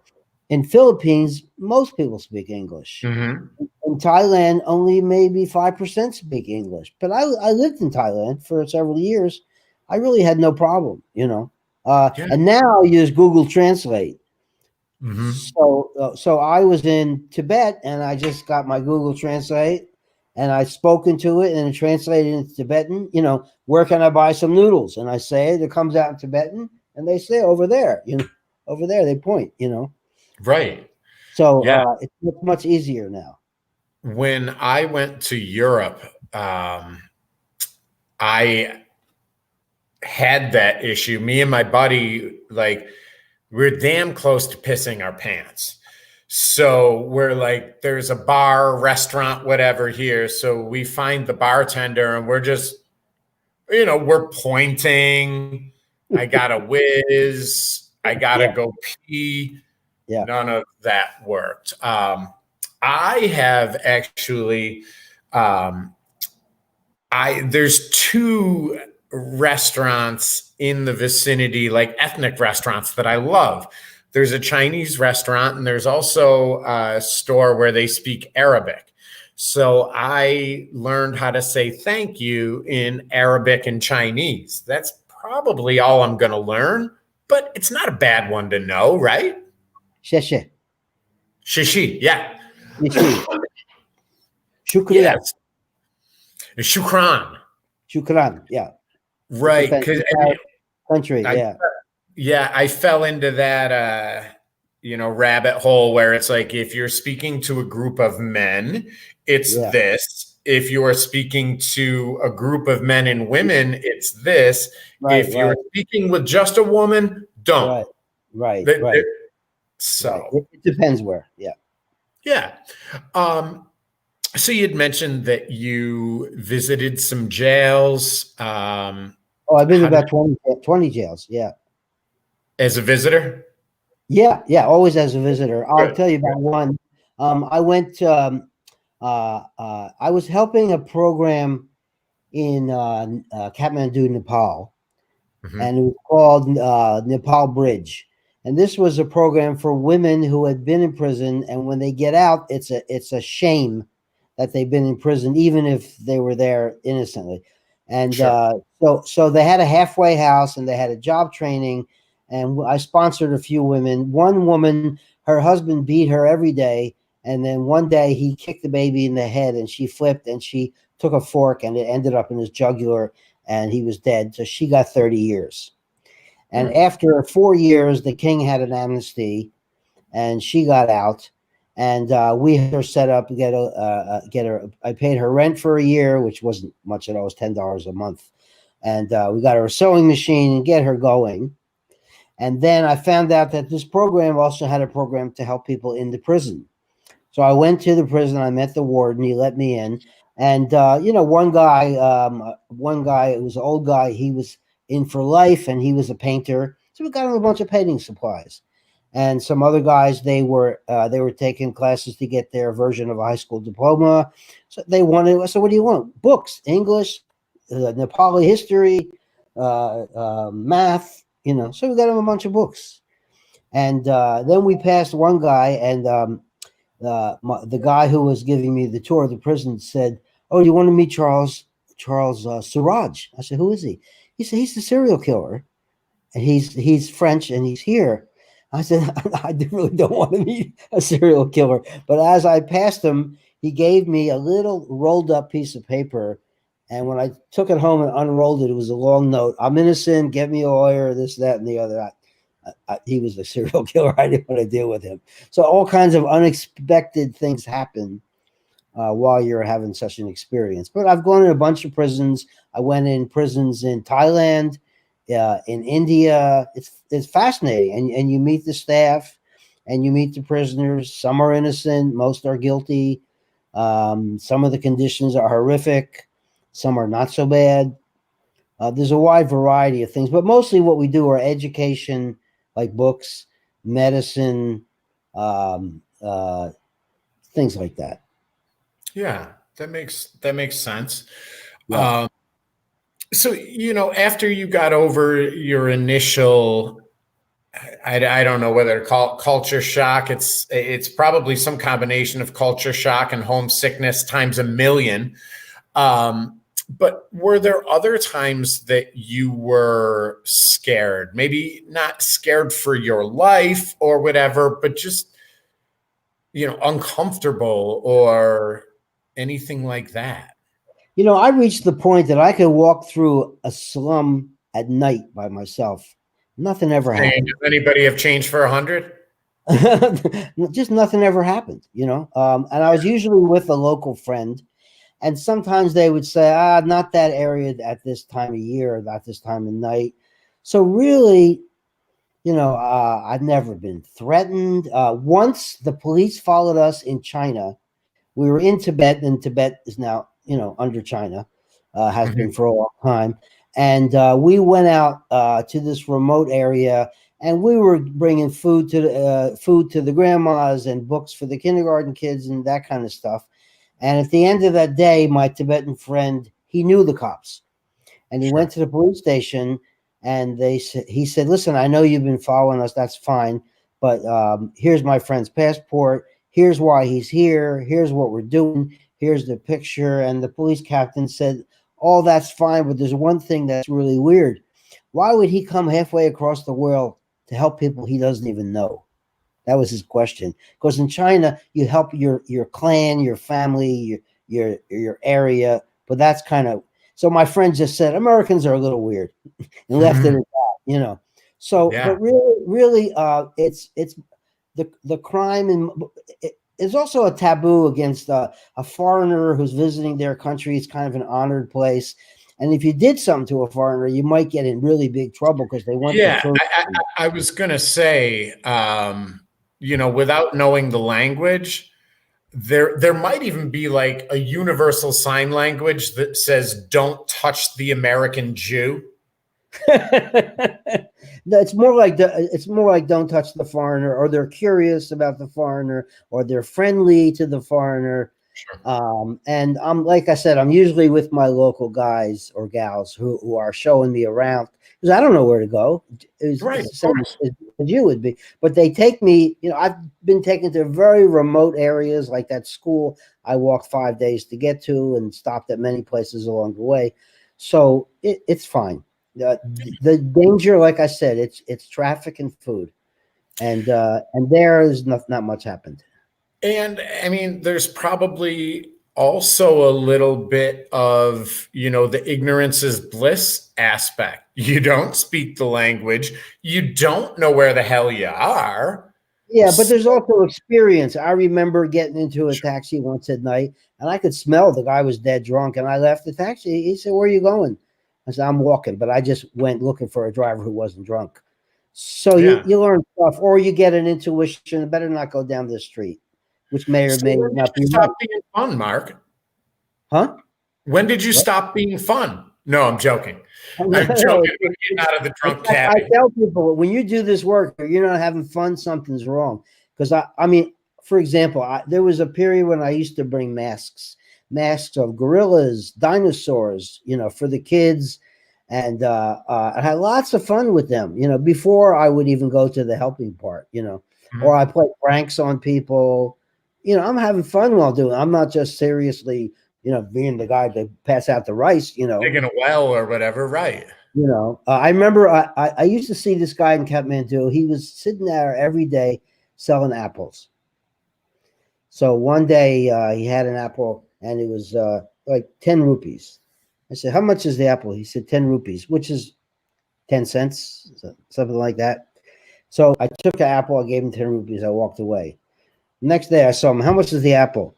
In Philippines, most people speak English. In Thailand, only maybe 5% speak English. But I lived in Thailand for several years. I really had no problem, And now you use Google Translate. So I was in Tibet, and I just got my Google Translate, and I spoke into it, and it translated into Tibetan. Where can I buy some noodles? And I say it comes out in Tibetan, and they say over there, over there. They point, Right. So it's much easier now. When I went to Europe, I had that issue. Me and my buddy, we're damn close to pissing our pants. So we're like, there's a bar, restaurant, whatever here. So we find the bartender, and we're just, we're pointing. I got to whiz. I got to go pee. Yeah. None of that worked. I have actually, there's two restaurants in the vicinity, like ethnic restaurants, that I love. There's a Chinese restaurant, and there's also a store where they speak Arabic. So I learned how to say thank you in Arabic and Chinese. That's probably all I'm going to learn, but it's not a bad one to know, right? Sheshe. Shishi, yeah. Shukriya. Yes. Shukran. Shukran, yeah. Right. Country, yeah. I fell into that, rabbit hole where it's like, if you're speaking to a group of men, it's this. If you are speaking to a group of men and women, it's this. If you're speaking with just a woman, don't. Right. So it depends where. Yeah. Yeah. So you'd mentioned that you visited some jails. I've been about 20 jails. Yeah. As a visitor? Yeah. Always as a visitor. I'll tell you about one. I went. I was helping a program in Kathmandu, Nepal, and it was called Nepal Bridge. And this was a program for women who had been in prison, and when they get out, it's a shame that they've been in prison, even if they were there innocently. And so they had a halfway house, and they had a job training, and I sponsored a few women. One woman, her husband beat her every day, and then one day he kicked the baby in the head, and she flipped, and she took a fork, and it ended up in his jugular, and he was dead. So she got 30 years. And Hmm. after 4 years, the king had an amnesty, and she got out. And we had her set up, get her. I paid her rent for a year, which wasn't much at all. It was $10 a month, and we got her a sewing machine and get her going. And then I found out that this program also had a program to help people in the prison. So I went to the prison. I met the warden. He let me in. And one guy, it was an old guy. He was in for life, and he was a painter. So we got him a bunch of painting supplies. And some other guys, they were taking classes to get their version of a high school diploma. So they wanted. So what do you want? Books, English, Nepali history, math. So we got him a bunch of books. And then we passed one guy, and the guy who was giving me the tour of the prison said, "Oh, you want to meet Charles Suraj?" I said, "Who is he?" He said, "He's the serial killer, and he's French, and he's here." I said, "I really don't want to meet a serial killer." But as I passed him, he gave me a little rolled up piece of paper. And when I took it home and unrolled it, it was a long note. "I'm innocent. Get me a lawyer. This, that, and the other." He was a serial killer. I didn't want to deal with him. So all kinds of unexpected things happen while you're having such an experience. But I've gone in a bunch of prisons. I went in prisons in Thailand, in India. It's fascinating, and you meet the staff, and you meet the prisoners. Some are innocent, most are guilty. Some of the conditions are horrific. Some are not so bad. There's a wide variety of things, but mostly what we do are education, like books, medicine, um, uh, things like that. Yeah, that makes sense. Yeah. Um, so after you got over your initial, I don't know whether to call it culture shock. It's probably some combination of culture shock and homesickness times a million. But were there other times that you were scared? Maybe not scared for your life or whatever, but just uncomfortable or anything like that? I reached the point that I could walk through a slum at night by myself. Nothing ever Saying, happened. does anybody have change for 100? Just nothing ever happened. And I was usually with a local friend. And sometimes they would say, not that area at this time of year, not this time of night. So really, I've never been threatened. Once the police followed us in China. We were in Tibet, and Tibet is now, under China, has been Mhm. for a long time. And we went out to this remote area, and we were bringing food to the grandmas and books for the kindergarten kids and that kind of stuff. And at the end of that day, my Tibetan friend, he knew the cops, and he went Sure. to the police station, and he said, "Listen, I know you've been following us. That's fine, but here's my friend's passport. Here's why he's here. Here's what we're doing. Here's the picture." And the police captain said, "All that's fine, but there's one thing that's really weird. Why would he come halfway across the world to help people he doesn't even know?" That was his question. Because in China, you help your clan, your family, your area. But that's kind of, so my friend just said Americans are a little weird, and left it at Mhm. that. So, but Yeah. really, it's the crime, and it's also a taboo against a foreigner who's visiting their country. It's kind of an honored place. And if you did something to a foreigner, you might get in really big trouble because they want to Yeah. kill you. I was going to say, without knowing the language, there might even be like a universal sign language that says "Don't touch the American Jew." No, it's more like don't touch the foreigner, or they're curious about the foreigner, or they're friendly to the foreigner. Sure. And I'm, like I said, I'm usually with my local guys or gals who are showing me around, because I don't know where to go. Right. It's the Of same course. as you would be, but they take me. I've been taken to very remote areas, like that school I walked 5 days to get to, and stopped at many places along the way. So it's fine. The danger, like I said, it's traffic and food, and there is not much happened. And I mean, there's probably also a little bit of, the ignorance is bliss aspect. You don't speak the language, you don't know where the hell you are. Yeah, but So, there's also experience. I remember getting into a taxi once at night, and I could smell the guy was dead drunk, and I left the taxi. He said, "Where are you going?" I said, "I'm walking," but I just went looking for a driver who wasn't drunk. So yeah. you learn stuff, or you get an intuition. Better not go down the street, which may or So may when did not you be right, stop being fun, Mark? huh? When did you What? stop being fun? No, I'm joking. I'm No, joking about getting out of the it's drunk like I cabbie. tell people when you do this work, or you're not having fun, something's wrong. Because I mean, for example, there was a period when I used to bring masks of gorillas, dinosaurs, for the kids, and I had lots of fun with them. Before I would even go to the helping part. Or I Mhm. play pranks on people. I'm having fun while doing. I'm not just seriously, being the guy to pass out the rice. Digging a well or whatever, right? I remember I used to see this guy in Kathmandu. He was sitting there every day selling apples. So one day he had an apple and it was like 10 rupees. I said, "How much is the apple?" He said, 10 rupees, which is 10 cents, something like that. So I took the apple, I gave him 10 rupees, I walked away. Next day I saw him, "How much is the apple?"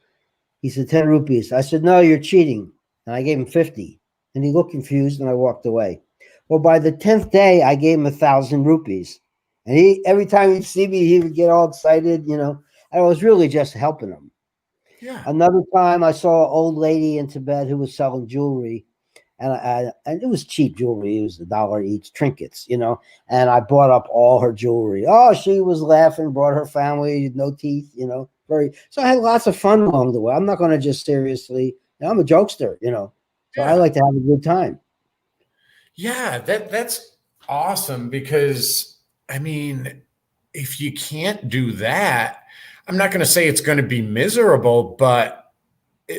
He said, 10 rupees. I said, "No, you're cheating." And I gave him 50. And he looked confused and I walked away. Well, by the 10th day, I gave him 1,000 rupees. And every time he'd see me, he would get all excited. I was really just helping him. Yeah. Another time, I saw an old lady in Tibet who was selling jewelry, and it was cheap jewelry. It was $1 each, trinkets. And I bought up all her jewelry. Oh, she was laughing, brought her family, no teeth. Very. So I had lots of fun along the way. I'm not going to just seriously. I'm a jokester. So I Yeah. like to have a good time. Yeah, that's awesome because I mean, if you can't do that, I'm not going to say it's going to be miserable, but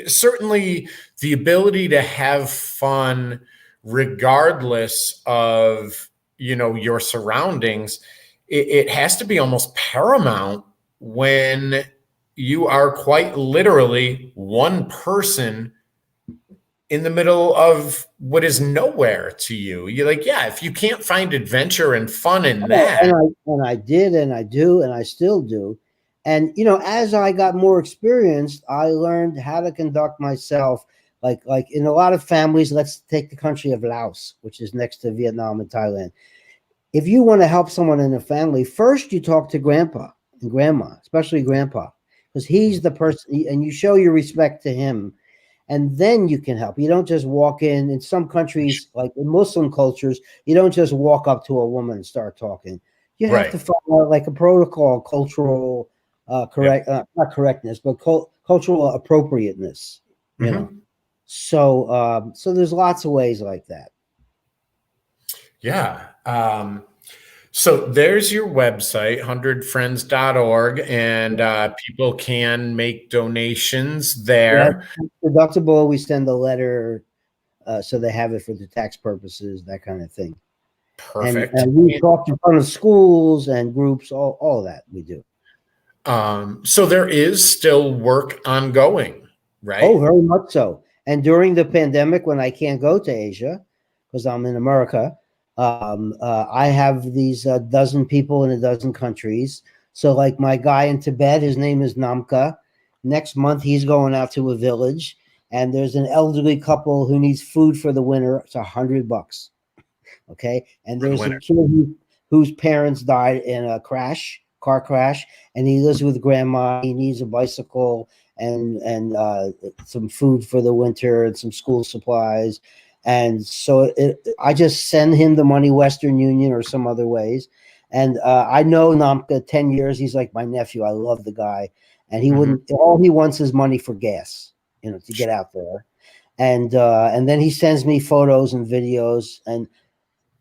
certainly the ability to have fun regardless of, your surroundings, it has to be almost paramount when you are quite literally one person in the middle of what is nowhere to you. You're like, yeah, if you can't find adventure and fun in Oh, that, and I did, and I do, and I still do. And as I got more experienced, I learned how to conduct myself. Like in a lot of families, let's take the country of Laos, which is next to Vietnam and Thailand. If you want to help someone in a family, first you talk to grandpa and grandma, especially grandpa, because he's the person, and you show your respect to him, and then you can help. You don't just walk in some countries, like in Muslim cultures, you don't just walk up to a woman and start talking. You have right. to follow like a protocol, cultural Yep. not correctness, but cultural appropriateness. you know Hmm. so there's lots of ways like that. Yeah. So there's your website, 100friends.org, and people can make donations Yeah, there. deductible, we send a letter, so they have it for the tax purposes, that kind of thing. and, Perfect. and we talk in front of schools and groups, all that we do. So there is still work ongoing, Oh, right? very much so. And during the pandemic, when I can't go to Asia because I'm in America, I have these dozen people in a dozen countries. So, like my guy in Tibet, his name is Namka. Next month, he's going out to a village, and there's an elderly couple who needs food for the winter. It's $100. Okay, and For the there's a winter. kid whose parents died in a car crash, and he lives with grandma. He needs a bicycle and some food for the winter and some school supplies. And so I just send him the money, Western Union or some other ways. And I know Namka 10 years. He's like my nephew. I love the guy. And he Hmm. wouldn't, all he wants is money for gas, to get out there. And then he sends me photos and videos. And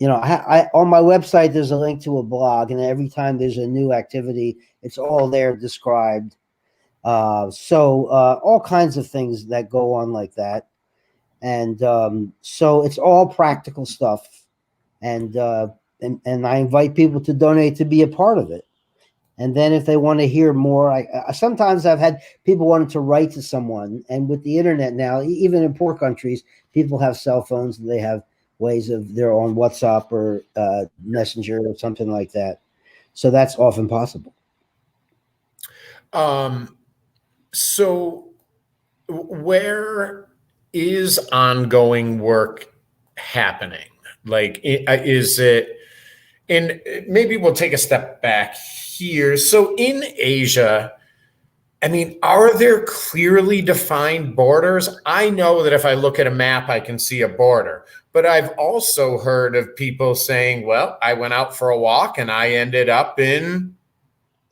I on my website there's a link to a blog, and every time there's a new activity, it's all there described. So all kinds of things that go on like that, and so it's all practical stuff. and I invite people to donate to be a part of it. And then if they want to hear more, sometimes I've had people wanting to write to someone, and with the internet now, even in poor countries, people have cell phones and they have ways of their own WhatsApp or Messenger or something like that. So that's often possible. So where is ongoing work happening? Like, is it, and maybe we'll take a step back here. So in Asia, I mean, are there clearly defined borders? I know that if I look at a map, I can see a border, but I've also heard of people saying, well, I went out for a walk and I ended up in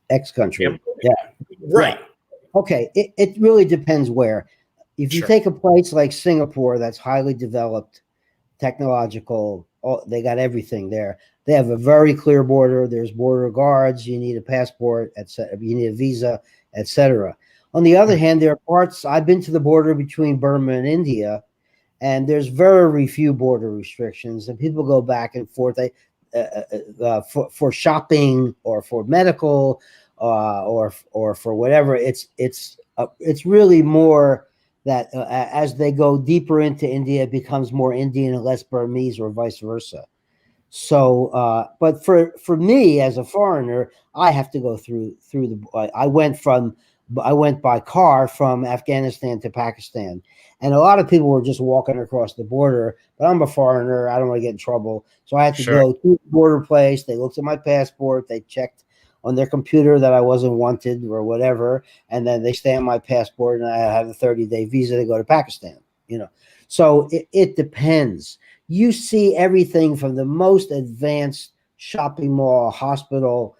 X country. Yeah. Right. Yeah. Okay. It really depends where. If you take a place like Singapore that's highly developed, technological, they got everything there. They have a very clear border. There's border guards. You need a passport, etc. You need a visa, etc. On the other hand, there are parts. I've been to the border between Burma and India, and there's very few border restrictions, and people go back and forth. For shopping or for medical, or for whatever. It's really more that as they go deeper into India, it becomes more Indian and less Burmese, or vice versa. So, but for me as a foreigner, I have to go through the. I went by car from Afghanistan to Pakistan, and a lot of people were just walking across the border. But I'm a foreigner; I don't want to get in trouble, so I had to go to the border place. They looked at my passport, they checked on their computer that I wasn't wanted or whatever, and then they stamped my passport, and I have a 30-day visa to go to Pakistan. So it depends. You see everything from the most advanced shopping mall, hospital,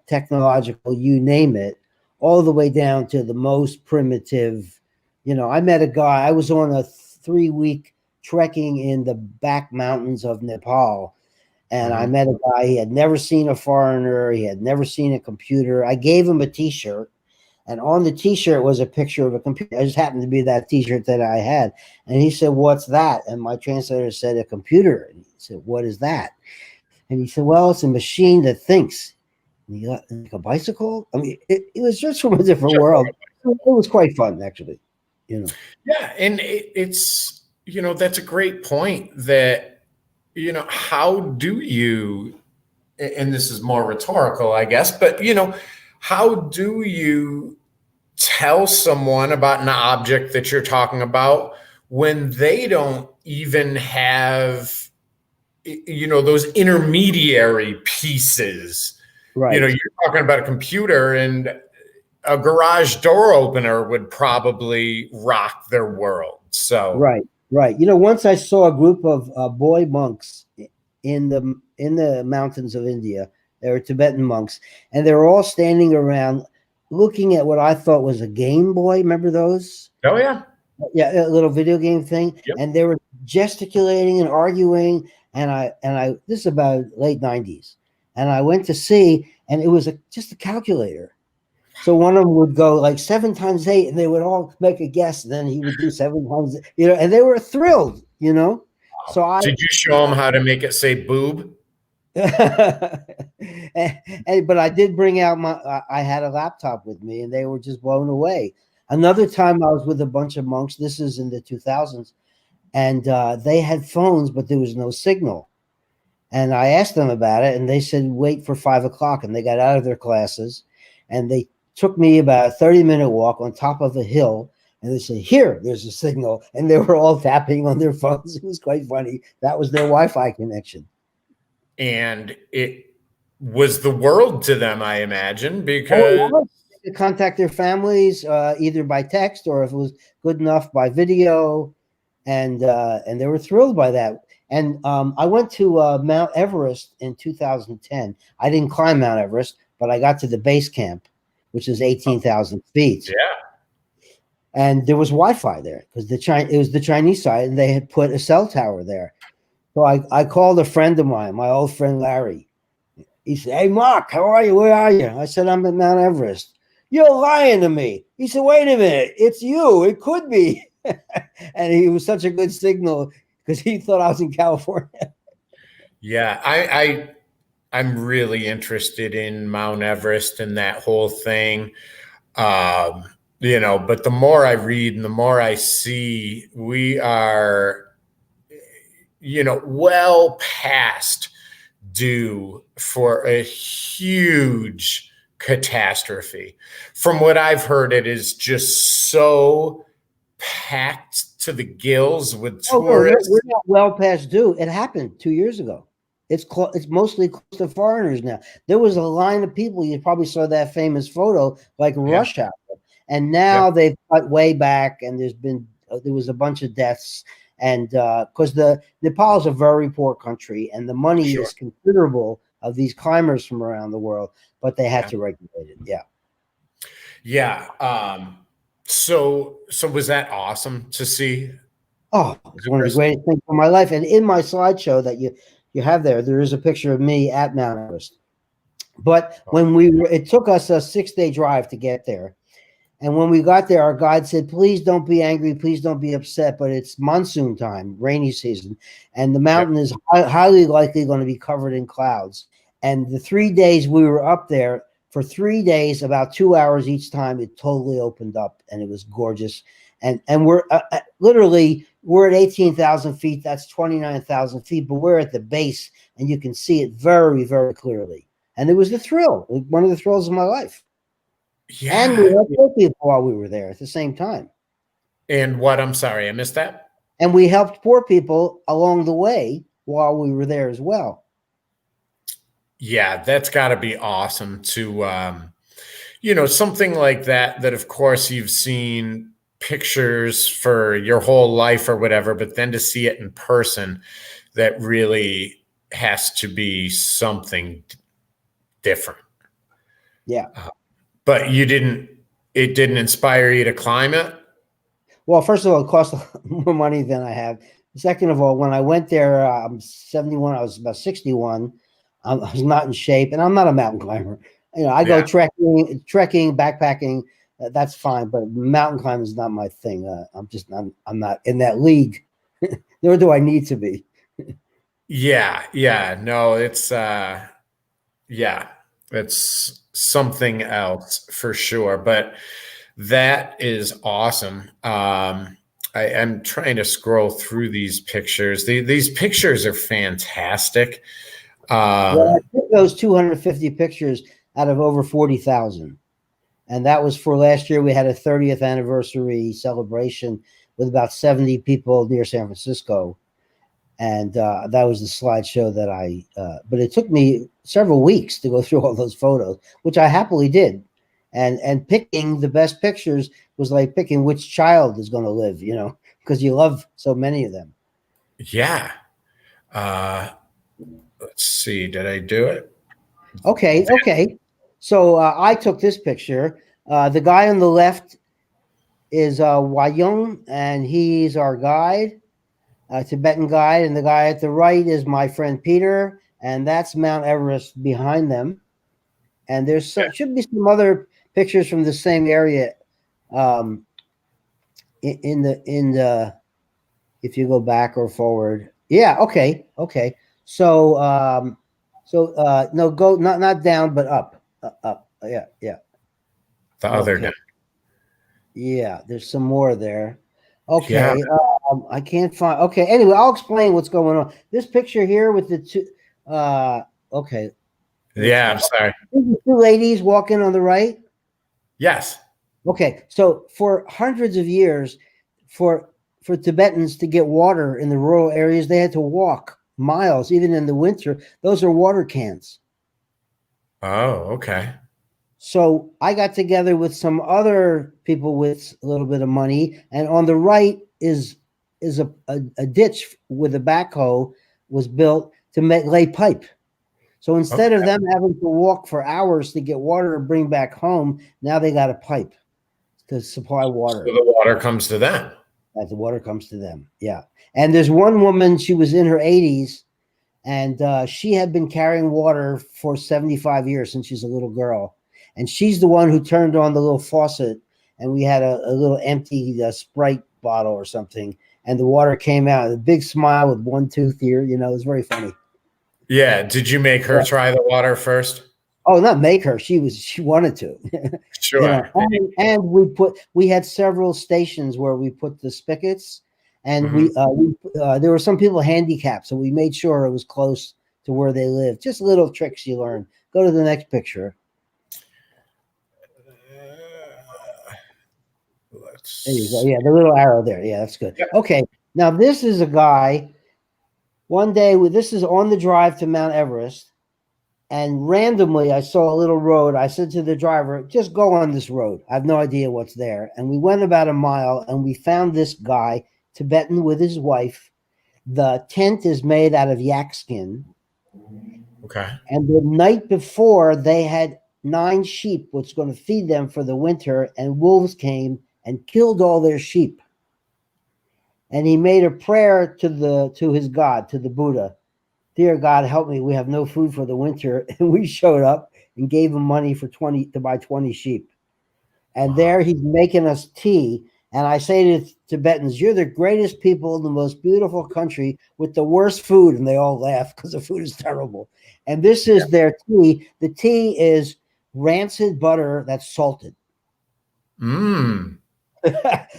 technological, you name it, all the way down to the most primitive. I met a guy, I was on a 3-week trekking in the back mountains of Nepal, and I met a guy, he had never seen a foreigner, he had never seen a computer. I gave him a t-shirt, and on the t-shirt was a picture of a computer. It just happened to be that t-shirt that I had. And he said, "What's that?" And my translator said, "A computer." And he said, "What is that?" And he said, "Well, it's a machine that thinks." And he got like a bicycle. I mean, it was just from a different world. It was quite fun, actually. Yeah, and it's that's a great point. That how do you, and this is more rhetorical, I guess, but how do you tell someone about an object that you're talking about when they don't even have those intermediary pieces? Right. You're talking about a computer, and a garage door opener would probably rock their world. So right. Once I saw a group of boy monks in the mountains of India. They were Tibetan monks, and they were all standing around looking at what I thought was a Game Boy. Remember those? Oh yeah. Yeah, a little video game thing. Yep. And they were gesticulating and arguing. And I this is about late 90s. And I went to see, and it was just a calculator. So one of them would go like 7 times 8, and they would all make a guess. And then he would do 7 times, and they were thrilled, So did you show them how to make it say boob? but I did bring out I had a laptop with me, and they were just blown away. Another time I was with a bunch of monks. This is in the 2000s, and they had phones, but there was no signal. And I asked them about it, and they said, wait for 5 o'clock. And they got out of their classes, and they took me about a 30-minute walk on top of a hill. And they said, here, there's a signal. And they were all tapping on their phones. It was quite funny. That was their Wi-Fi connection. And it was the world to them, I imagine, because they could contact their families either by text, or if it was good enough, by video. And they were thrilled by that. And I went to Mount Everest in 2010. I didn't climb Mount Everest, but I got to the base camp, which is 18,000 feet. Yeah. And there was Wi-Fi there because it was the Chinese side, and they had put a cell tower there. So I called a friend of mine, my old friend Larry. He said, "Hey, Marc, how are you? Where are you?" I said, "I'm at Mount Everest." "You're lying to me." He said, "Wait a minute. It's you. It could be." And he was such a good signal because he thought I was in California. Yeah, I'm really interested in Mount Everest and that whole thing. Um, but the more I read and the more I see, we are, well past due for a huge catastrophe. From what I've heard, it is just so packed to the gills with Oh, no, we're tourists. not well past due. It happened 2 years ago. It's mostly close to foreigners now. There was a line of people. You probably saw that famous photo, like Yeah, rush hour, and yeah, now they've cut way back, and there was a bunch of deaths, and because the Nepal is a very poor country, and the money sure. is considerable of these climbers from around the world, but they had Yeah. to regulate it. Yeah. Yeah. So was that awesome to see? Oh, it's one of the Everest? greatest things of my life. And in my slideshow that you have there is a picture of me at Mount Everest. But Oh, when it took us a 6-day drive to get there. And when we got there, our guide said, please don't be angry. Please don't be upset. But it's monsoon time, rainy season. And the yeah. mountain is highly likely going to be covered in clouds. And the 3 days we were up there, for 3 days, about 2 hours each time, it totally opened up and it was gorgeous. And we're literally, we're at 18,000 feet. That's 29,000 feet, but we're at the base and you can see it very, very clearly. And it was the thrill, one of the thrills of my life. And we Yeah. helped poor people while we were there at the same time. And what? I'm sorry, I missed that. And we helped poor people along the way while we were there as well. Yeah, that's got to be awesome to, something like that, that of course you've seen pictures for your whole life or whatever, but then to see it in person, that really has to be something different. Yeah. But it didn't inspire you to climb it? Well, first of all, it cost more money than I have. Second of all, when I went there, I'm 71. I was about 61. I was not in shape, and I'm not a mountain climber. I go Yeah. trekking, backpacking. That's fine, but mountain climbing is not my thing. I'm not in that league, nor do I need to be. Yeah. Yeah. No, yeah, it's something else for sure. But that is awesome. I am trying to scroll through these pictures. These pictures are fantastic. Well, I Um, took those 250 pictures out of over 40,000. And that was for last year. We had a 30th anniversary celebration with about 70 people near San Francisco. And that was the slideshow but it took me several weeks to go through all those photos, which I happily did. And picking the best pictures was like picking which child is going to live, because you love so many of them. yeah. Uh, let's see. Did I do it? Okay, okay. So I took this picture. The guy on the left is Wayung, and he's our guide, Tibetan guide. And the guy at the right is my friend Peter, and that's Mount Everest behind them. And should be some other pictures from the same area um, in the if you go back or forward. Yeah, okay, okay. So no, go not down, but up, up. Yeah, yeah. The other Okay. day. Yeah, there's some more there. Yeah. Okay, I can't find. Okay, anyway, I'll explain what's going on. This picture here with the two. Okay, let's Yeah. I'm see. sorry. These are two ladies walking on the right. Yes. Okay, so for hundreds of years, for for Tibetans to get water in the rural areas, they had to walk miles, even in the winter. Those are water cans. Oh, okay. So I got together with some other people with a little bit of money, and on the right is a ditch with a backhoe was built to lay pipe. So instead of Okay. them having to walk for hours to get water to bring back home, now they got a pipe to supply So water. the water comes to them. As the water comes to them. Yeah. And there's one woman, she was in her 80s, and she had been carrying water for 75 years since she's a little girl. And she's the one who turned on the little faucet, and we had a little empty Sprite bottle or something, and the water came out. A big smile with one tooth here, it was very funny. Yeah. Did you make her try the water first? Oh, not make her. She wanted to, Sure. And we had several stations where we put the spigots, and Mhm. there were some people handicapped, so we made sure it was close to where they lived. Just little tricks you learn. Go to the next picture. There you go. Let's. Yeah, the little arrow there. Yeah, that's good. Yep. Okay, now this is a guy. One day, this is on the drive to Mount Everest. And randomly, I saw a little road. I said to the driver, just go on this road. I have no idea what's there. And we went about a mile and we found this guy, Tibetan, with his wife. The tent is made out of yak skin. Okay. And the night before, they had 9 sheep, was going to feed them for the winter. And wolves came and killed all their sheep. And he made a prayer to his God, to the Buddha. Dear God, help me. We have no food for the winter. And we showed up and gave him money for 20 to buy 20 sheep. And Wow. there he's making us tea. And I say to Tibetans, you're the greatest people in the most beautiful country with the worst food. And they all laugh because the food is terrible. And this is their tea. The tea is rancid butter that's salted. Mm.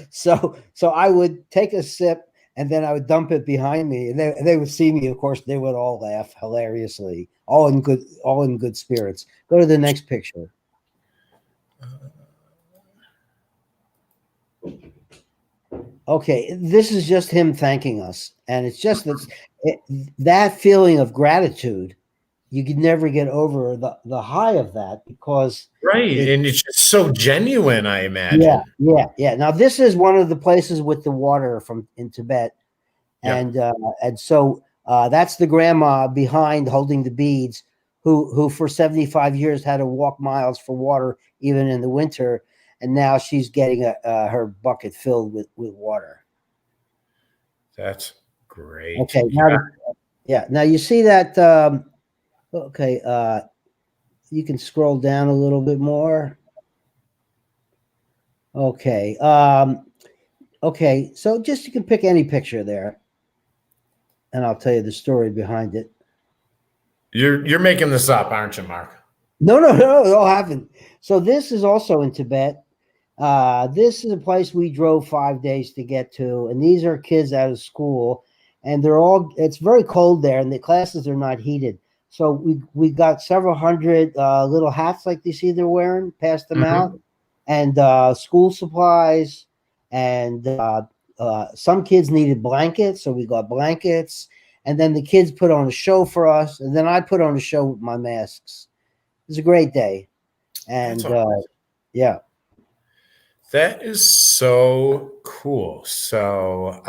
So I would take a sip and then I would dump it behind me, and they would see me. Of course, they would all laugh hilariously, all in good spirits. Go to the next picture. Okay, this is just him thanking us, and it's just that feeling of gratitude. You could never get over the high of that because Right. it. And it's just so genuine, I Yeah, imagine. yeah. Now this is one of the places with the water from in Tibet. Yep. And so that's the grandma behind holding the beads, who for 75 years had to walk miles for water even in the winter, and now she's getting her bucket filled with water. That's great. Okay, Yeah. now you see that. Okay, you can scroll down a little bit more. Okay, okay, so just you can pick any picture there, and I'll tell you the story behind it. You're making this up, aren't you, Mark? No, no, no, it all happened. So this is also in Tibet. This is a place we drove 5 days to get to, and these are kids out of school, and it's very cold there, and the classes are not heated. So we got several hundred little hats like you see they're wearing, passed them out, Hmm. and school supplies, and some kids needed blankets, so we got blankets, and then the kids put on a show for us, and then I put on a show with my masks. It was a great day, That's and awesome. yeah. That is so cool. So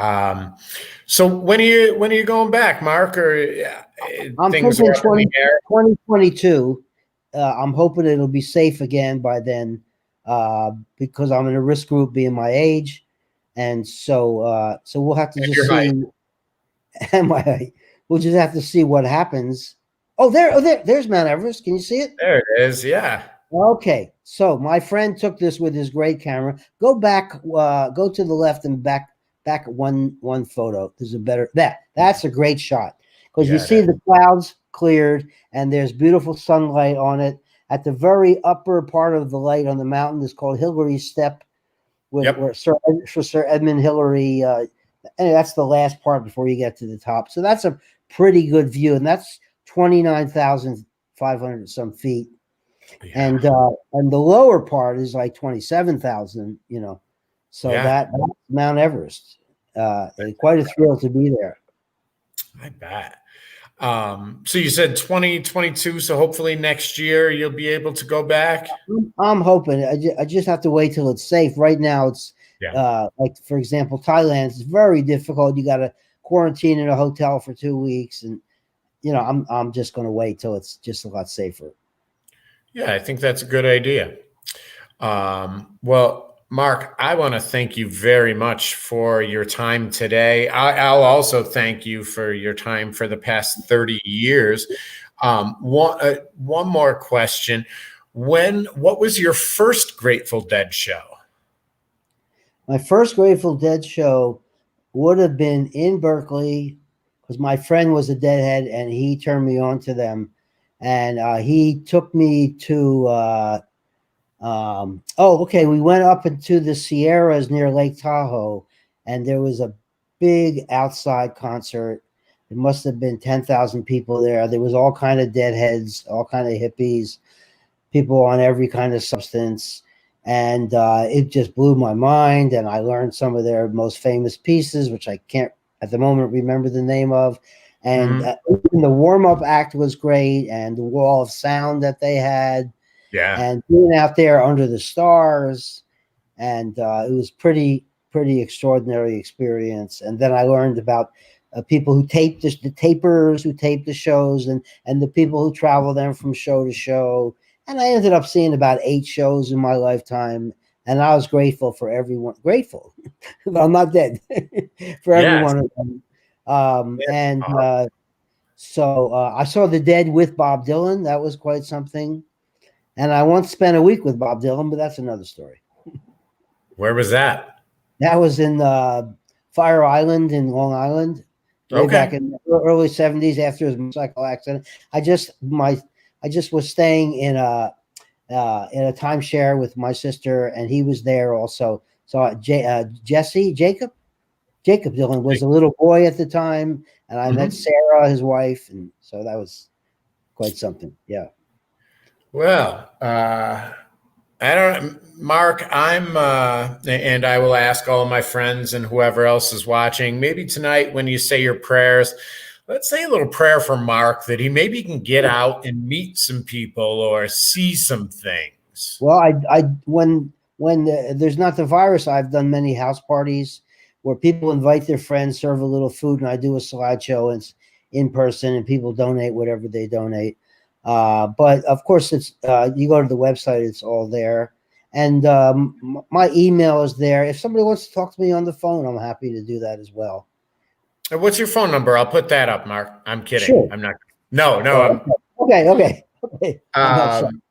when are you going back, Mark? Or I'm things are thinking up in the air? 2022. I'm hoping it'll be safe again by then, because I'm in a risk group being my age. And so we'll have to And just your height. see. And we'll just have to see what happens. There's Mount Everest. Can you see it? There it is. Yeah. Okay, so my friend took this with his great camera. Go back, go to the left and back one photo. There's a better that's a great shot because you Yeah, see it is. the clouds cleared and there's beautiful sunlight on it. At the very upper part of the light on the mountain is called Hillary Step, where Yep. Sir Edmund Hillary. And that's the last part before you get to the top. So that's a pretty good view, and that's 29,500 some feet, Yeah. and the lower part is like 27,000. So Yeah. that's Mount Everest. Quite a thrill to be there. I bet. So you said 2022, so hopefully next year you'll be able to go back. I'm hoping. I just have to wait till it's safe. Right now, it's Yeah. like for example, Thailand is very difficult. You got to quarantine in a hotel for 2 weeks, and I'm just going to wait till it's just a lot safer. Yeah, I think that's a good idea. Well, Mark, I want to thank you very much for your time today. I'll also thank you for your time for the past 30 years. One more question. What was your first Grateful Dead show? My first Grateful Dead show would have been in Berkeley, because my friend was a deadhead and he turned me on to them, and he took me to. Okay, we went up into the Sierras near Lake Tahoe, and there was a big outside concert. It must have been 10,000 people there. There was all kind of deadheads, all kind of hippies, people on every kind of substance, and it just blew my mind. And I learned some of their most famous pieces, which I can't at the moment remember the name of. And Mhm. the warm-up act was great, and the wall of sound that they had, Yeah. and being out there under the stars, and it was pretty extraordinary experience. And then I learned about people who tape the tapers who tape the shows, and the people who travel them from show to show. And I ended up seeing about 8 shows in my lifetime, and I was grateful for everyone. Grateful, but I'm not dead for every Yes. one of them. That's And awesome. so I saw the Dead with Bob Dylan. That was quite something. And I once spent a week with Bob Dylan, but that's another story. Where was that? That was in Fire Island in Long Island, way back Okay. in the early '70s after his motorcycle accident. I just was staying in a timeshare with my sister, and he was there also. So Jacob Dylan was a little boy at the time, and I met Mhm. Sarah, his wife, and so that was quite something. Yeah. Well, I don't, Mark, and I will ask all my friends and whoever else is watching, maybe tonight when you say your prayers, let's say a little prayer for Mark that he maybe can get out and meet some people or see some things. Well, when there's not the virus, I've done many house parties where people invite their friends, serve a little food, and I do a slideshow. And it's in person, and people donate whatever they donate. But of course, it's you go to the website; it's all there, and my email is there. If somebody wants to talk to me on the phone, I'm happy to do that as well. What's your phone number? I'll put that up, Mark. I'm kidding. Sure. I'm not. No, no, Oh, okay. I'm outside. um,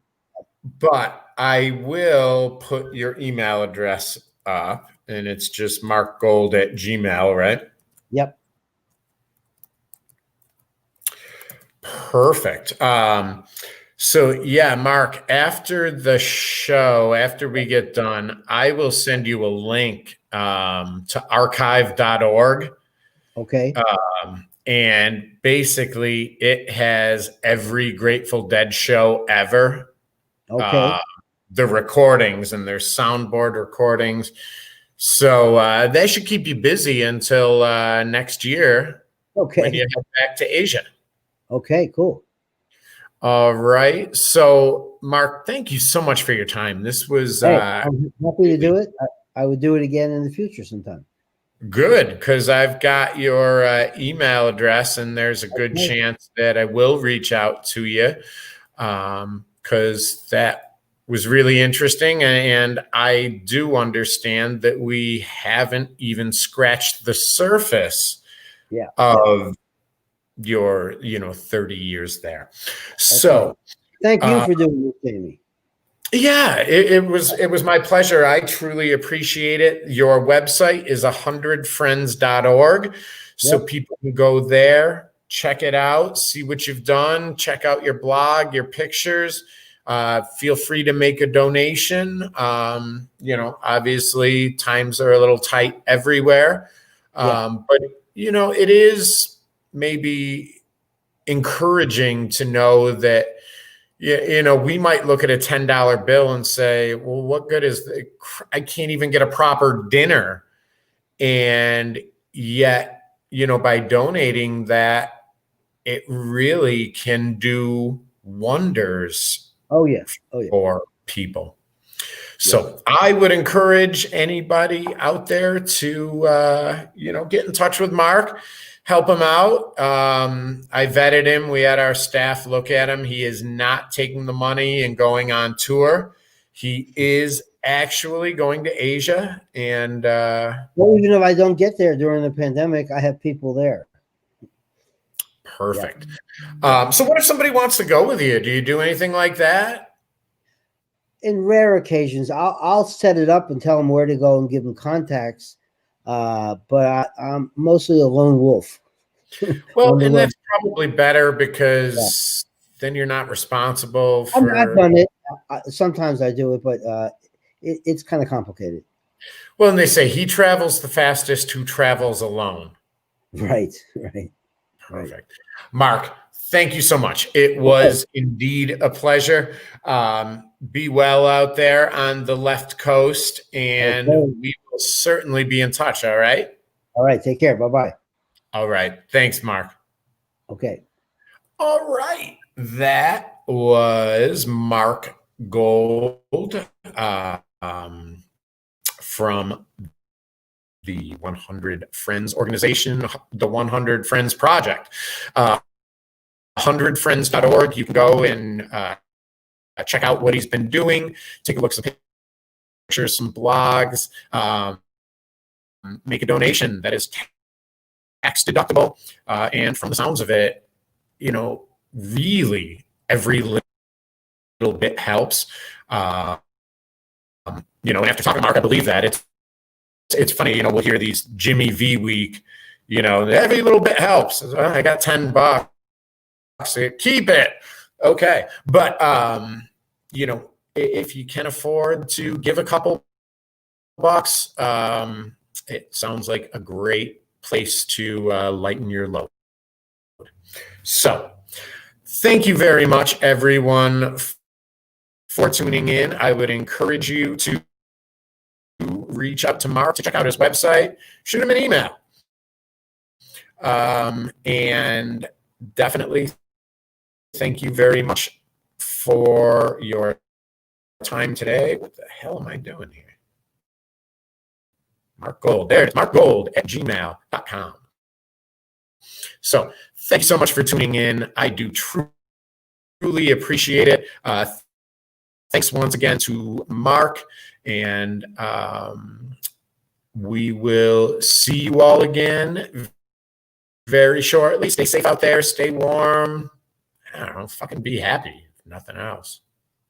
but I will put your email address up, and it's just markgold@gmail, right? Yep. Perfect. So yeah, Mark, after the show, after we get done, I will send you a link to archive.org. Okay. And basically it has every Grateful Dead show ever. Uh, Okay. the recordings, and there's soundboard recordings. So that should keep you busy until next year when you Okay. head back to Asia. Okay. Cool. All right. So, Mark, thank you so much for your time. This was Hey, I'm happy to do really it. I would do it again in the future sometime. good because I've got your email address, and there's a good Okay. chance that I will reach out to you because that was really interesting. And I do understand that we haven't even scratched the surface Yeah. Yeah. of your, 30 years there. Okay. So, Thank you uh, for doing this, Jamie. yeah, it was my pleasure. I truly appreciate it. Your website is 100friends.org. So Yep. people can go there, check it out, see what you've done, check out your blog, your pictures. Feel free to make a donation. Obviously times are a little tight everywhere. Yeah. But it is maybe encouraging to know that yeah, we might look at a $10 bill and say, well, what good is I can't even get a proper dinner. And yet, by donating that, it really can do wonders Oh yeah. Oh yeah. for people. Yep. So I would encourage anybody out there to, get in touch with Mark, help him out. I vetted him. We had our staff look at him. He is not taking the money and going on tour. He is actually going to Asia, and Well, even if I don't get there during the pandemic, I have people there. Yeah. perfect. Yeah. So what if somebody wants to go with you? Do you do anything like that? In rare occasions, I'll set it up and tell them where to go and give them contacts. But I'm mostly a lone wolf. Well, on the and road. that's probably better Yeah. because then you're not responsible I've for. done it. Sometimes I do it, but it's kind of complicated. Well, and they say he travels the fastest who travels alone. Right, right, right. Perfect. Mark, thank you so much. It Okay, was indeed a pleasure. Be well out there on the left coast, and okay. we will certainly be in touch. All right. All right. Take care. Bye bye. All right. Thanks, Mark. Okay. All right. That was Mark Gold from the 100 Friends organization, the 100 Friends Project. 100friends.org. You can go and check out what he's been doing, take a look at some pictures, some blogs, make a donation that is tax deductible. And from the sounds of it, really every little bit helps. And after talking to Mark, I believe that it's funny. We'll hear these Jimmy V week. Every little bit helps. I got $10. Keep it. Okay, but if you can afford to give a couple bucks, it sounds like a great place to lighten your load. So, thank you very much, everyone, for tuning in. I would encourage you to reach out to Mark to check out his website, shoot him an email. And definitely thank you very much for your time today. What the hell am I doing here? Mark Gold. There it is, markgold@gmail.com. So thank you so much for tuning in. I do truly appreciate it. Thanks once again to Mark, and we will see you all again very shortly. Stay safe out there. Stay warm. I don't know. Fucking be happy, if nothing else.